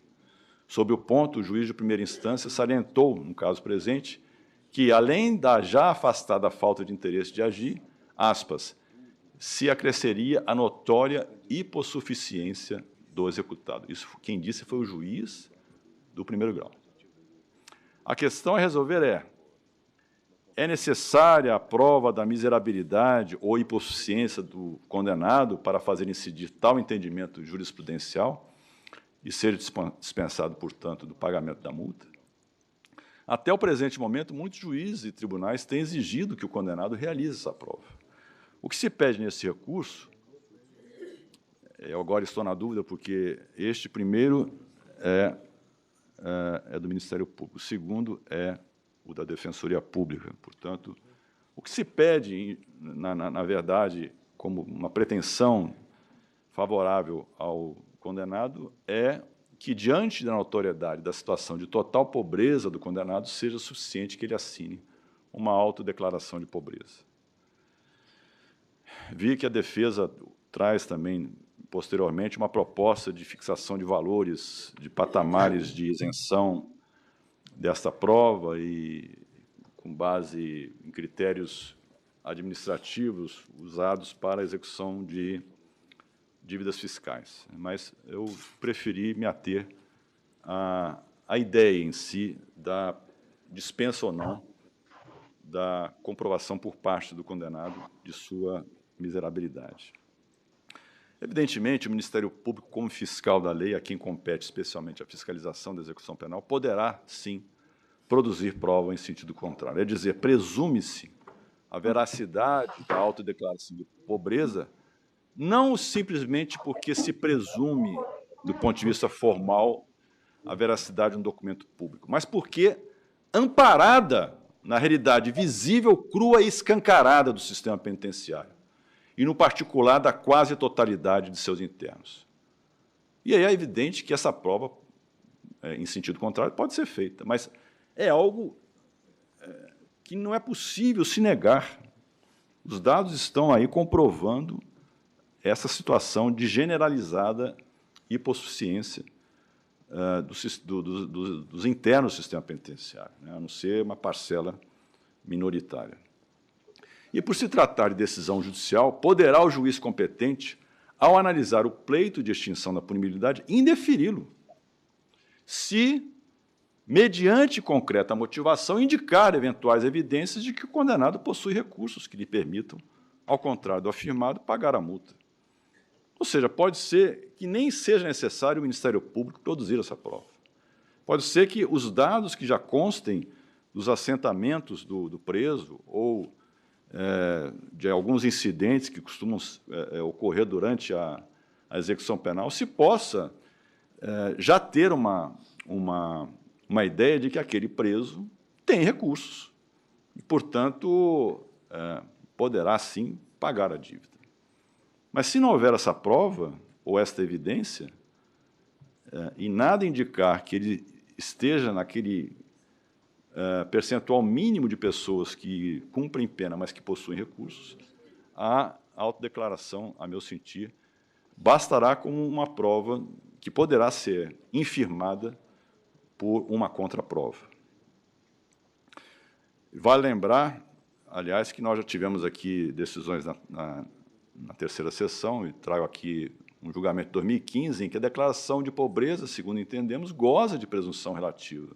Sob o ponto, o juiz de primeira instância salientou, no caso presente, que, além da já afastada falta de interesse de agir, aspas, se acresceria a notória hipossuficiência do executado. Isso quem disse foi o juiz do primeiro grau. A questão a resolver é necessária a prova da miserabilidade ou hipossuficiência do condenado para fazer incidir tal entendimento jurisprudencial e ser dispensado, portanto, do pagamento da multa? Até o presente momento, muitos juízes e tribunais têm exigido que o condenado realize essa prova. O que se pede nesse recurso, eu agora estou na dúvida, porque este primeiro é do Ministério Público, o segundo é o da Defensoria Pública. Portanto, o que se pede, na verdade, como uma pretensão favorável ao condenado é que, diante da notoriedade da situação de total pobreza do condenado, seja suficiente que ele assine uma autodeclaração de pobreza. Vi que a defesa traz também, posteriormente, uma proposta de fixação de valores, de patamares de isenção desta prova e com base em critérios administrativos usados para a execução de dívidas fiscais. Mas eu preferi me ater à ideia em si da dispensa ou não da comprovação por parte do condenado de sua miserabilidade. Evidentemente, o Ministério Público, como fiscal da lei, a quem compete especialmente a fiscalização da execução penal, poderá, sim, produzir prova em sentido contrário. É dizer, presume-se a veracidade da autodeclaração de pobreza, não simplesmente porque se presume, do ponto de vista formal, a veracidade de um documento público, mas porque, amparada na realidade visível, crua e escancarada do sistema penitenciário, e, no particular, da quase totalidade de seus internos. E aí é evidente que essa prova, em sentido contrário, pode ser feita, mas é algo que não é possível se negar. Os dados estão aí comprovando essa situação de generalizada hipossuficiência dos internos do sistema penitenciário, né, a não ser uma parcela minoritária. E, por se tratar de decisão judicial, poderá o juiz competente, ao analisar o pleito de extinção da punibilidade, indeferi-lo, se, mediante concreta motivação, indicar eventuais evidências de que o condenado possui recursos que lhe permitam, ao contrário do afirmado, pagar a multa. Ou seja, pode ser que nem seja necessário o Ministério Público produzir essa prova. Pode ser que os dados que já constem dos assentamentos do preso ou de alguns incidentes que costumam ocorrer durante a execução penal, se possa já ter uma ideia de que aquele preso tem recursos e, portanto, poderá, sim, pagar a dívida. Mas, se não houver essa prova ou esta evidência, e nada indicar que ele esteja naquele percentual mínimo de pessoas que cumprem pena, mas que possuem recursos, a autodeclaração, a meu sentir, bastará como uma prova que poderá ser infirmada por uma contraprova. Vale lembrar, aliás, que nós já tivemos aqui decisões na terceira sessão, e trago aqui um julgamento de 2015, em que a declaração de pobreza, segundo entendemos, goza de presunção relativa,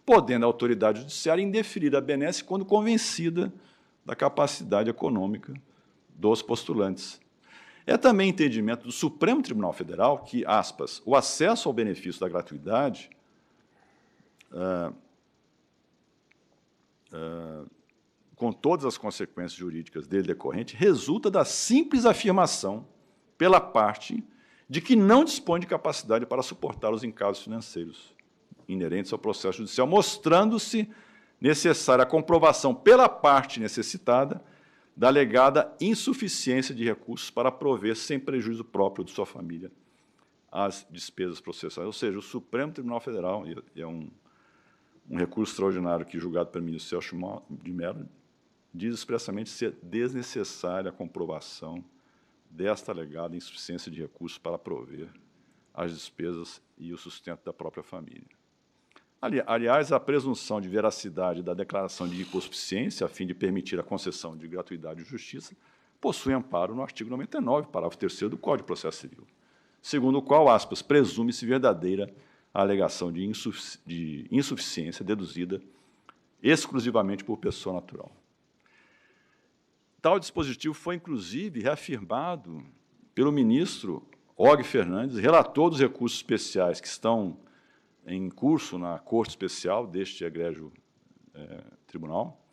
podendo a autoridade judiciária indeferir a benesse quando convencida da capacidade econômica dos postulantes. É também entendimento do Supremo Tribunal Federal que, aspas, o acesso ao benefício da gratuidade com todas as consequências jurídicas dele decorrente, resulta da simples afirmação pela parte de que não dispõe de capacidade para suportar os encargos financeiros inerentes ao processo judicial, mostrando-se necessária a comprovação pela parte necessitada da alegada insuficiência de recursos para prover, sem prejuízo próprio de sua família, as despesas processuais. Ou seja, o Supremo Tribunal Federal, e é um recurso extraordinário que, julgado pelo ministro Celso de Mello, diz expressamente ser desnecessária a comprovação desta alegada insuficiência de recursos para prover as despesas e o sustento da própria família. Aliás, a presunção de veracidade da declaração de hipossuficiência, a fim de permitir a concessão de gratuidade e justiça, possui amparo no artigo 99, parágrafo 3º do Código de Processo Civil, segundo o qual, aspas, presume-se verdadeira a alegação de insuficiência deduzida exclusivamente por pessoa natural. Tal dispositivo foi, inclusive, reafirmado pelo ministro Og Fernandes, relator dos recursos especiais que estão em curso na Corte Especial deste egrégio tribunal,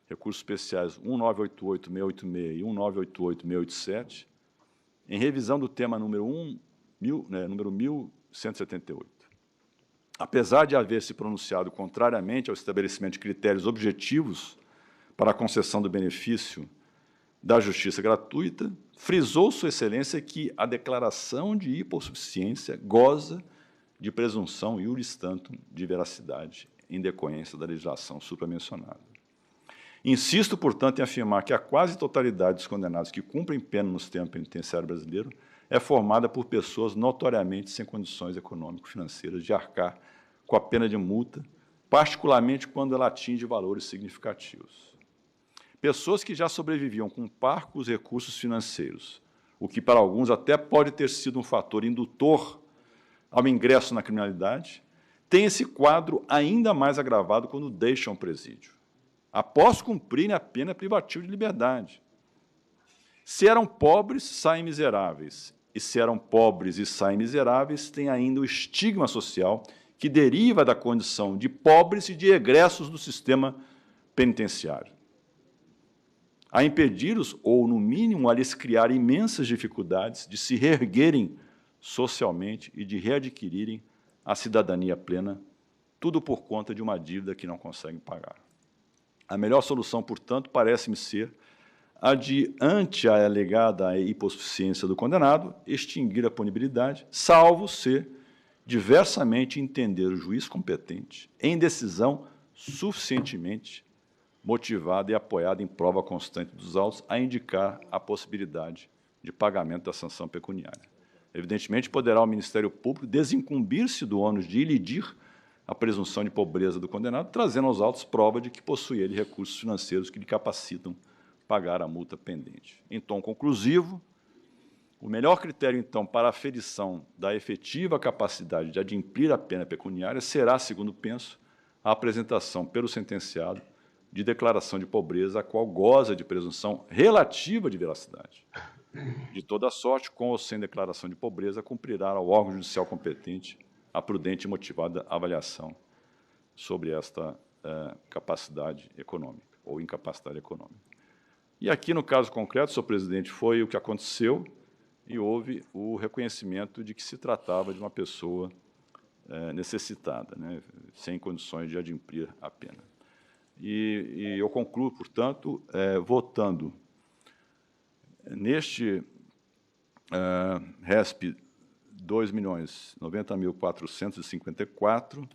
recursos especiais 1988686 e 1988687, em revisão do tema número 1178. Apesar de haver se pronunciado contrariamente ao estabelecimento de critérios objetivos para a concessão do benefício da justiça gratuita, frisou Sua Excelência que a declaração de hipossuficiência goza de presunção iuris tantum de veracidade em decorrência da legislação supramencionada. Insisto, portanto, em afirmar que a quase totalidade dos condenados que cumprem pena no sistema penitenciário brasileiro é formada por pessoas notoriamente sem condições econômico-financeiras de arcar com a pena de multa, particularmente quando ela atinge valores significativos. Pessoas que já sobreviviam com parcos recursos financeiros, o que para alguns até pode ter sido um fator indutor ao ingresso na criminalidade, têm esse quadro ainda mais agravado quando deixam o presídio, após cumprirem a pena privativa de liberdade. Se eram pobres, saem miseráveis, e se eram pobres e saem miseráveis, têm ainda o estigma social que deriva da condição de pobres e de egressos do sistema penitenciário, a impedi-los, ou, no mínimo, a lhes criar imensas dificuldades de se reerguerem socialmente e de readquirirem a cidadania plena, tudo por conta de uma dívida que não conseguem pagar. A melhor solução, portanto, parece-me ser a de, ante a alegada hipossuficiência do condenado, extinguir a punibilidade, salvo se diversamente entender o juiz competente em decisão suficientemente motivada e apoiada em prova constante dos autos a indicar a possibilidade de pagamento da sanção pecuniária. Evidentemente, poderá o Ministério Público desincumbir-se do ônus de ilidir a presunção de pobreza do condenado, trazendo aos autos prova de que possui ele recursos financeiros que lhe capacitam pagar a multa pendente. Em tom conclusivo, o melhor critério, então, para a aferição da efetiva capacidade de adimplir a pena pecuniária será, segundo penso, a apresentação pelo sentenciado de declaração de pobreza, a qual goza de presunção relativa de veracidade. De toda sorte, com ou sem declaração de pobreza, cumprirá ao órgão judicial competente a prudente e motivada avaliação sobre esta capacidade econômica ou incapacidade econômica. E aqui, no caso concreto, senhor presidente, foi o que aconteceu e houve o reconhecimento de que se tratava de uma pessoa necessitada, né, sem condições de adimplir a pena. E eu concluo, portanto, votando neste RESP 2.090.454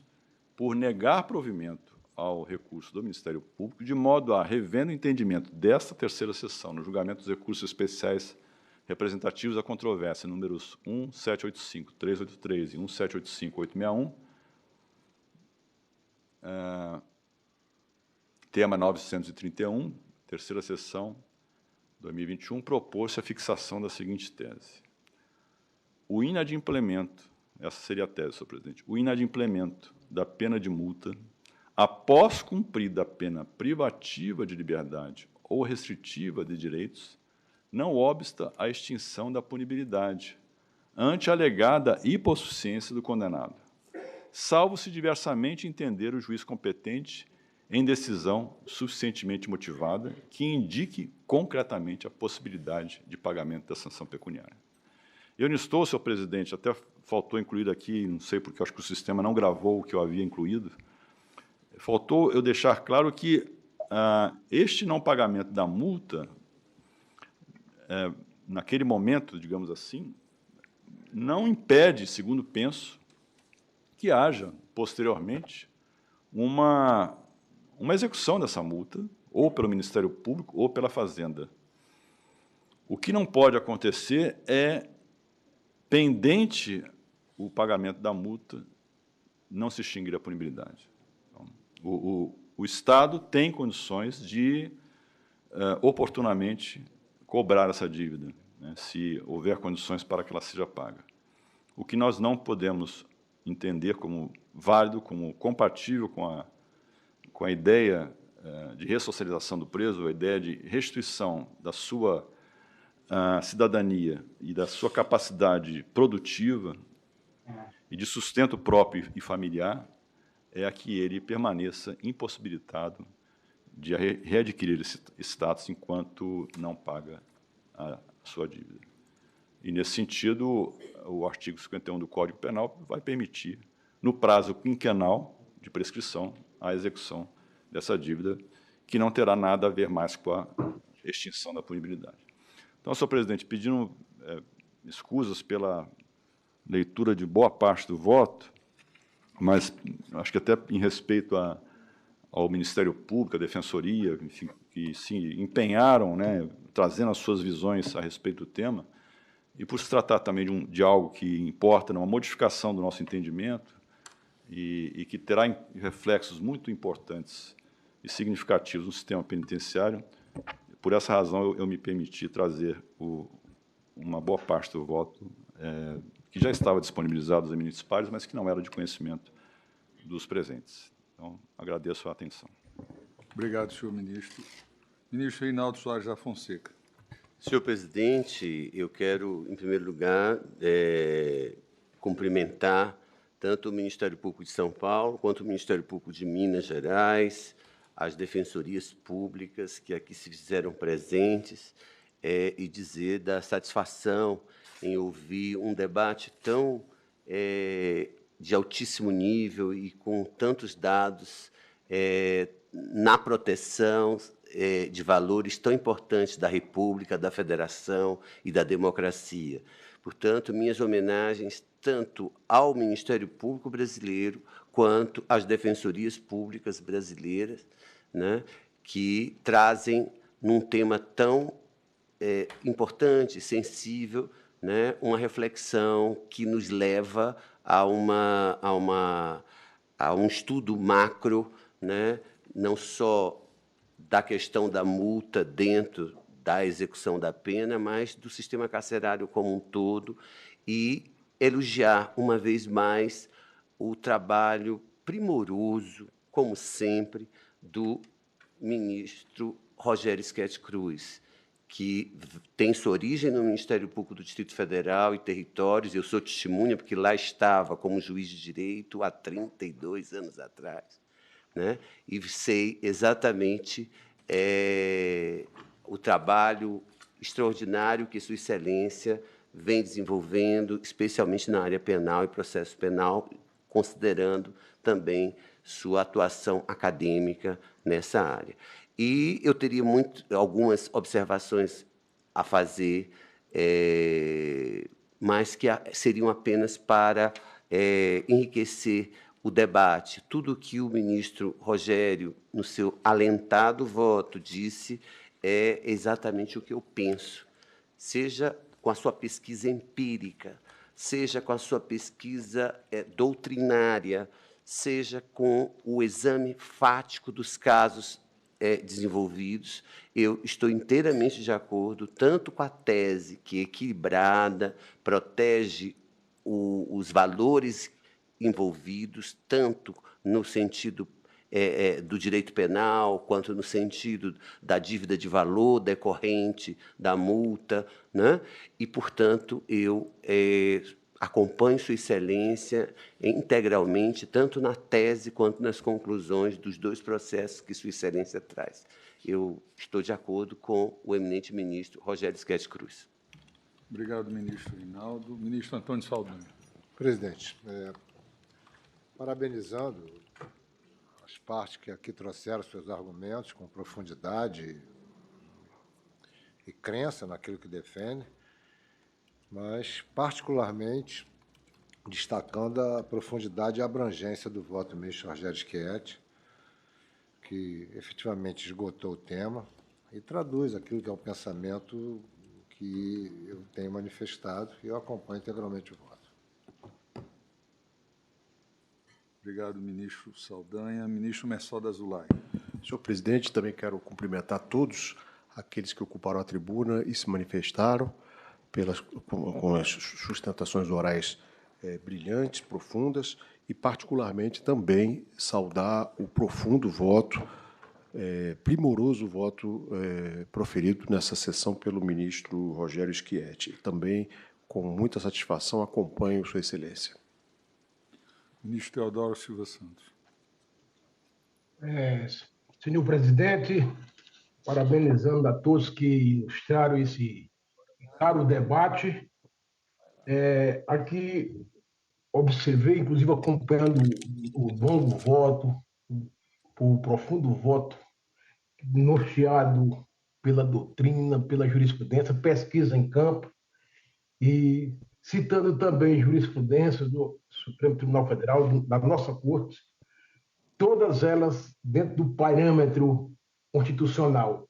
por negar provimento ao recurso do Ministério Público, de modo a, revendo o entendimento desta terceira sessão, no julgamento dos recursos especiais representativos da controvérsia, números 1785, 383 e 1785, 861, tema 931, terceira sessão, 2021, propôs-se a fixação da seguinte tese. O inadimplemento, essa seria a tese, senhor presidente, o inadimplemento da pena de multa, após cumprida a pena privativa de liberdade ou restritiva de direitos, não obsta a extinção da punibilidade, ante a alegada hipossuficiência do condenado, salvo se diversamente entender o juiz competente em decisão suficientemente motivada que indique concretamente a possibilidade de pagamento da sanção pecuniária. Eu não estou, senhor presidente, até faltou incluir aqui, não sei porque acho que o sistema não gravou o que eu havia incluído, faltou eu deixar claro que este não pagamento da multa, naquele momento, digamos assim, não impede, segundo penso, que haja, posteriormente, uma execução dessa multa, ou pelo Ministério Público ou pela Fazenda. O que não pode acontecer é, pendente o pagamento da multa, não se extinguir a punibilidade. Então, o Estado tem condições de, oportunamente, cobrar essa dívida, né, se houver condições para que ela seja paga. O que nós não podemos entender como válido, como compatível com a ideia de ressocialização do preso, a ideia de restituição da sua cidadania e da sua capacidade produtiva e de sustento próprio e familiar, é a que ele permaneça impossibilitado de readquirir esse status enquanto não paga a sua dívida. E, nesse sentido, o artigo 51 do Código Penal vai permitir, no prazo quinquenal de prescrição, a execução dessa dívida, que não terá nada a ver mais com a extinção da punibilidade. Então, senhor presidente, pedindo escusas pela leitura de boa parte do voto, mas acho que até em respeito ao Ministério Público, à Defensoria, enfim, que se empenharam, né, trazendo as suas visões a respeito do tema, e por se tratar também de algo que importa numa modificação do nosso entendimento e que terá reflexos muito importantes e significativos no sistema penitenciário, por essa razão eu me permiti trazer uma boa parte do voto que já estava disponibilizado aos eminentes pares, mas que não era de conhecimento dos presentes. Então, agradeço a atenção. Obrigado, senhor ministro. Ministro Reinaldo Soares da Fonseca. Senhor presidente, eu quero, em primeiro lugar, cumprimentar tanto o Ministério Público de São Paulo quanto o Ministério Público de Minas Gerais, as defensorias públicas que aqui se fizeram presentes, e dizer da satisfação em ouvir um debate tão de altíssimo nível e com tantos dados na proteção de valores tão importantes da República, da Federação e da democracia. Portanto, minhas homenagens tanto ao Ministério Público brasileiro quanto às defensorias públicas brasileiras, né, que trazem, num tema tão importante, sensível, né, uma reflexão que nos leva a um estudo macro, né, não só da questão da multa dentro da execução da pena, mas do sistema carcerário como um todo, e elogiar, uma vez mais, o trabalho primoroso, como sempre, do ministro Rogério Sketti Cruz, que tem sua origem no Ministério Público do Distrito Federal e Territórios. Eu sou testemunha, porque lá estava como juiz de direito há 32 anos atrás, né? E sei exatamente o trabalho extraordinário que Sua Excelência vem desenvolvendo, especialmente na área penal e processo penal, considerando também sua atuação acadêmica nessa área. E eu teria algumas observações a fazer, mas que seriam apenas para enriquecer o debate. Tudo o que o ministro Rogério, no seu alentado voto, disse é exatamente o que eu penso, seja com a sua pesquisa empírica, seja com a sua pesquisa doutrinária, seja com o exame fático dos casos desenvolvidos. Eu estou inteiramente de acordo, tanto com a tese, que é equilibrada, protege os valores envolvidos, tanto no sentido do direito penal, quanto no sentido da dívida de valor decorrente da multa, né? E, portanto, eu acompanho Sua Excelência integralmente, tanto na tese quanto nas conclusões dos dois processos que Sua Excelência traz. Eu estou de acordo com o eminente ministro Rogério Sketti Cruz. Obrigado, ministro Rinaldo. Ministro Antônio Saldanha. Presidente, parabenizando as partes que aqui trouxeram seus argumentos com profundidade e crença naquilo que defende, mas, particularmente, destacando a profundidade e a abrangência do voto do ministro Rogério Sketti, que efetivamente esgotou o tema e traduz aquilo que é o pensamento que eu tenho manifestado, e eu acompanho integralmente o voto. Obrigado, ministro Saldanha. Ministro Messol Azulay. Senhor presidente, também quero cumprimentar todos aqueles que ocuparam a tribuna e se manifestaram com as sustentações orais brilhantes, profundas, e particularmente também saudar o profundo voto, primoroso voto proferido nessa sessão pelo ministro Rogério Sketti. Também, com muita satisfação, acompanho Sua Excelência. Ministro Teodoro Silva Santos. Senhor presidente, parabenizando a todos que ilustraram esse caro debate. Aqui observei, inclusive acompanhando o longo voto, o profundo voto, norteado pela doutrina, pela jurisprudência, pesquisa em campo, e citando também jurisprudência do Supremo Tribunal Federal, da nossa Corte, todas elas dentro do parâmetro constitucional,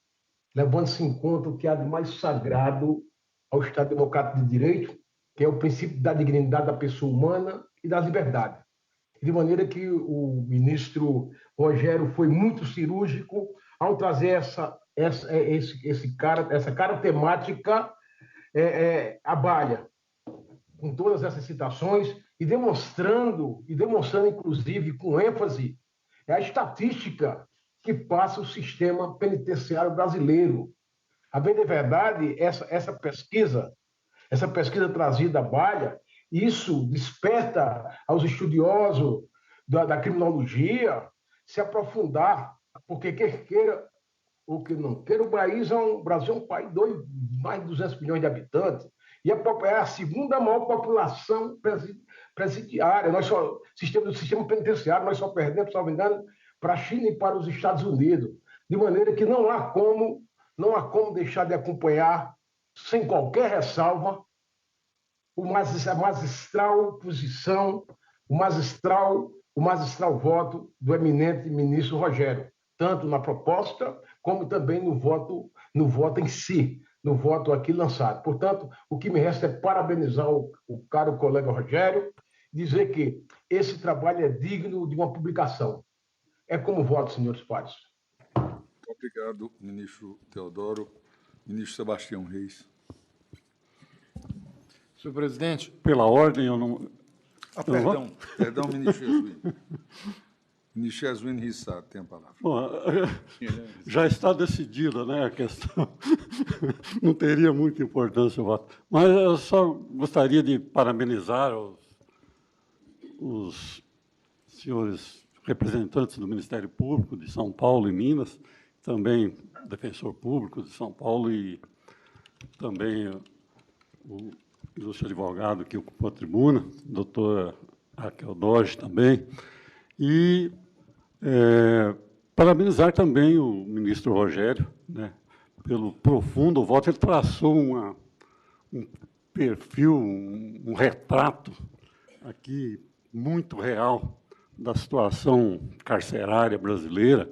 levando-se em conta o que há de mais sagrado ao Estado Democrático de Direito, que é o princípio da dignidade da pessoa humana e da liberdade. De maneira que o ministro Rogério foi muito cirúrgico ao trazer essa cara temática à baila, com todas essas citações, e demonstrando, inclusive, com ênfase, a estatística que passa o sistema penitenciário brasileiro. A bem da verdade, essa pesquisa trazida à baila, isso desperta aos estudiosos da criminologia se aprofundar, porque quer queira ou que não queira, o Brasil é um país de mais de 200 milhões de habitantes, e é a segunda maior população presidiária. Do sistema penitenciário, nós só perdemos, salvo engano, para a China e para os Estados Unidos. De maneira que não há como deixar de acompanhar, sem qualquer ressalva, a magistral posição, o magistral voto do eminente ministro Rogério, tanto na proposta como também no voto em si, no voto aqui lançado. Portanto, o que me resta é parabenizar o caro colega Rogério, dizer que esse trabalho é digno de uma publicação. É como voto, senhores pares. Obrigado, ministro Teodoro. Ministro Sebastião Reis. Senhor presidente, pela ordem, eu não... Perdão, ministro Jesuíno. Ministro Jesuíno Rissat, tem a palavra. Bom, já está decidida, né, a questão. Não teria muita importância o voto. Mas eu só gostaria de parabenizar os senhores representantes do Ministério Público de São Paulo e Minas, também defensor público de São Paulo e também o ilustre advogado que ocupou a tribuna, doutora Raquel Doge também, e parabenizar também o ministro Rogério, né, pelo profundo voto. Ele traçou um perfil, um retrato aqui muito real da situação carcerária brasileira.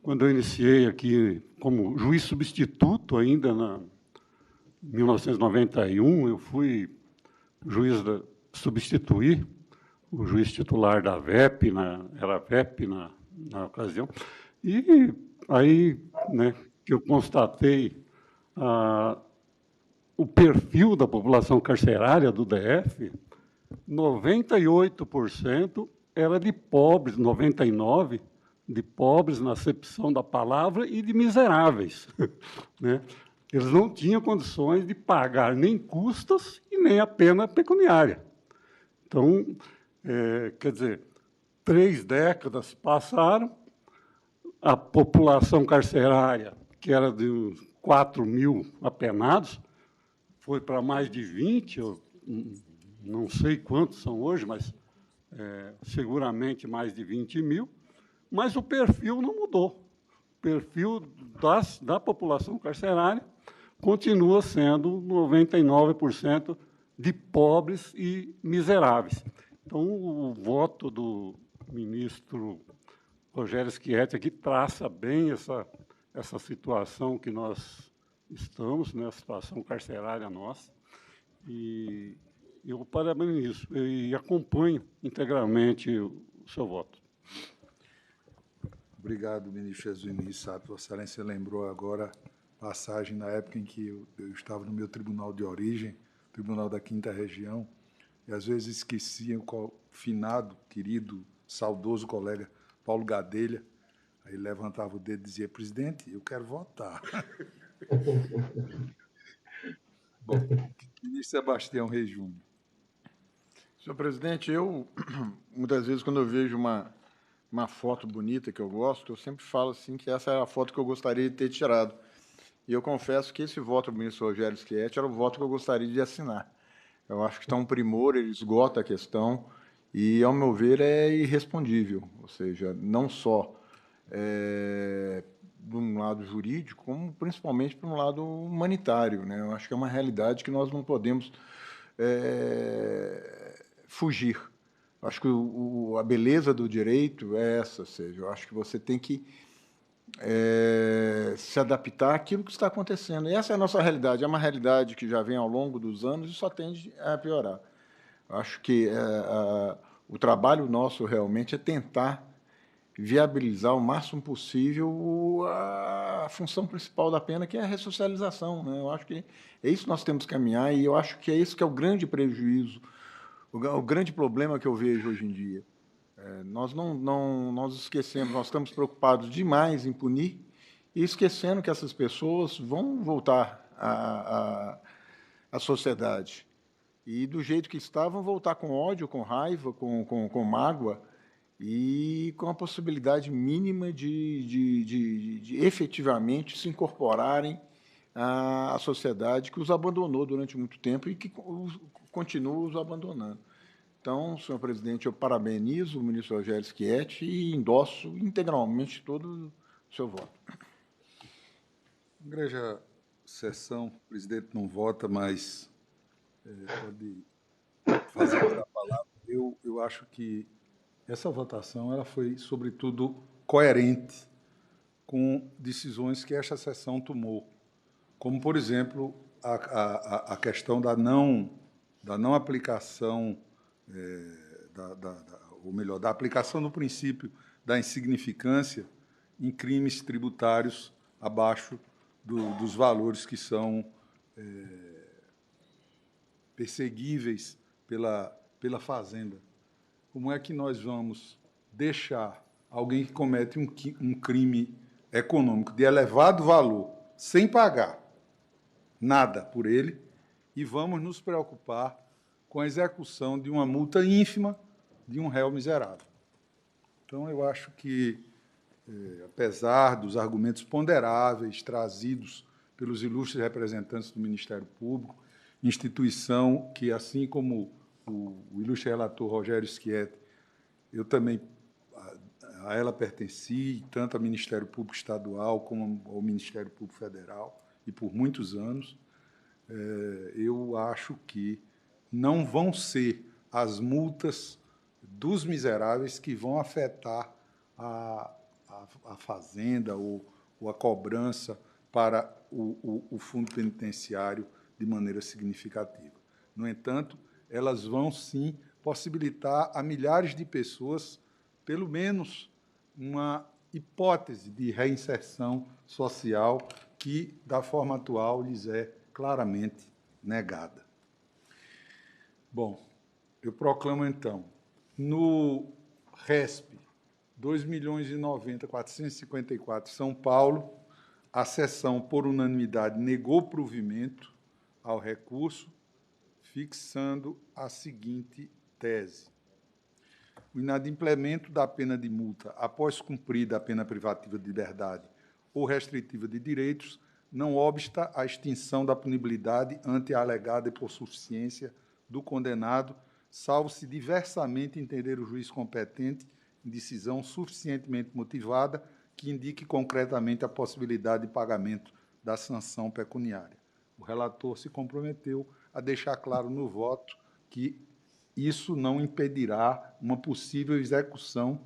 Quando eu iniciei aqui como juiz substituto ainda em 1991, eu fui substituir o juiz titular da VEP, era a VEP na ocasião, e aí, né, que eu constatei o perfil da população carcerária do DF, 98% era de pobres, 99% de pobres na acepção da palavra e de miseráveis, né? Eles não tinham condições de pagar nem custas e nem a pena pecuniária. Então, quer dizer, 3 décadas passaram, a população carcerária, que era de uns 4 mil apenados, foi para mais de 20, eu não sei quantos são hoje, mas seguramente mais de 20 mil, mas o perfil não mudou. O perfil da população carcerária continua sendo 99% de pobres e miseráveis. Então, o voto do ministro Rogério Schietti aqui traça bem essa situação que nós estamos, né, a situação carcerária nossa, e eu parabenizo e acompanho integralmente o seu voto. Obrigado, ministro Jesuíno Rissat. Vossa Excelência lembrou agora passagem na época em que eu estava no meu tribunal de origem, Tribunal da 5ª Região, e às vezes esquecia o finado, querido, saudoso colega Paulo Gadelha. Aí levantava o dedo e dizia: presidente, eu quero votar. Bom, ministro Sebastião Reis Júnior. Senhor presidente, muitas vezes, quando eu vejo uma foto bonita que eu gosto, eu sempre falo assim que essa é a foto que eu gostaria de ter tirado. E eu confesso que esse voto do ministro Rogério Schietti era o voto que eu gostaria de assinar. Eu acho que está um primor, ele esgota a questão e, ao meu ver, é irrespondível. Ou seja, não só de um lado jurídico, como principalmente por um lado humanitário, né? Eu acho que é uma realidade que nós não podemos fugir. Eu acho que a beleza do direito é essa, ou seja, eu acho que você tem que se adaptar àquilo que está acontecendo. E essa é a nossa realidade, é uma realidade que já vem ao longo dos anos e só tende a piorar. Eu acho que o trabalho nosso realmente é tentar viabilizar o máximo possível a função principal da pena, que é a ressocialização, né? Eu acho que é isso que nós temos que caminhar e eu acho que é isso que é o grande prejuízo, o grande problema que eu vejo hoje em dia. Nós nós esquecemos, nós estamos preocupados demais em punir e esquecendo que essas pessoas vão voltar à sociedade. E, do jeito que estavam, voltar com ódio, com raiva, com mágoa e com a possibilidade mínima de efetivamente se incorporarem à sociedade que os abandonou durante muito tempo e que continua os abandonando. Então, senhor presidente, eu parabenizo o ministro Rogério Schietti e endosso integralmente todo o seu voto. Igreja, sessão, o presidente não vota, mas pode fazer a palavra. Eu acho que essa votação ela foi, sobretudo, coerente com decisões que esta sessão tomou. como, por exemplo, a questão da não aplicação, ou melhor, da aplicação do princípio da insignificância em crimes tributários abaixo dos valores que são perseguíveis pela Fazenda. Como é que nós vamos deixar alguém que comete um crime econômico de elevado valor sem pagar nada por ele e vamos nos preocupar com a execução de uma multa ínfima de um réu miserável? Então, eu acho que, apesar dos argumentos ponderáveis trazidos pelos ilustres representantes do Ministério Público, instituição que, assim como o ilustre relator Rogério Schietti, eu também a ela pertenci, tanto ao Ministério Público Estadual como ao Ministério Público Federal, e por muitos anos, eu acho que não vão ser as multas dos miseráveis que vão afetar a Fazenda ou a cobrança para o fundo penitenciário de maneira significativa. No entanto, elas vão, sim, possibilitar a milhares de pessoas, pelo menos, uma hipótese de reinserção social que, da forma atual, lhes é claramente negada. Bom, eu proclamo, então, no RESP 2.090.454, São Paulo, a sessão, por unanimidade, negou provimento ao recurso, fixando a seguinte tese: o inadimplemento da pena de multa após cumprida a pena privativa de liberdade ou restritiva de direitos não obsta a extinção da punibilidade ante a alegada hipossuficiência do condenado, salvo se diversamente entender o juiz competente em decisão suficientemente motivada que indique concretamente a possibilidade de pagamento da sanção pecuniária. O relator se comprometeu a deixar claro no voto que isso não impedirá uma possível execução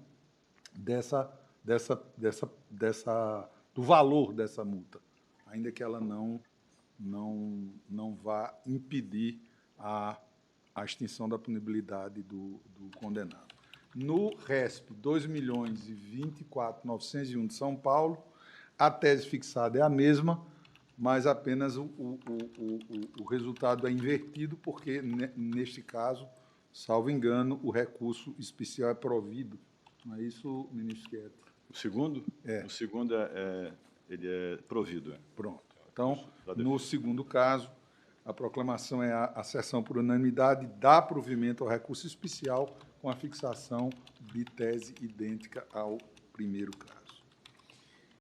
do valor dessa multa, ainda que ela não vá impedir a extinção da punibilidade do condenado. No RESP 2.024.901 de São Paulo, a tese fixada é a mesma, mas apenas o resultado é invertido, porque, neste caso, salvo engano, o recurso especial é provido. Não é isso, ministro Schietti? O segundo? É. O segundo ele é provido. Pronto. Então, no segundo caso, a proclamação é a sessão por unanimidade dá provimento ao recurso especial com a fixação de tese idêntica ao primeiro caso.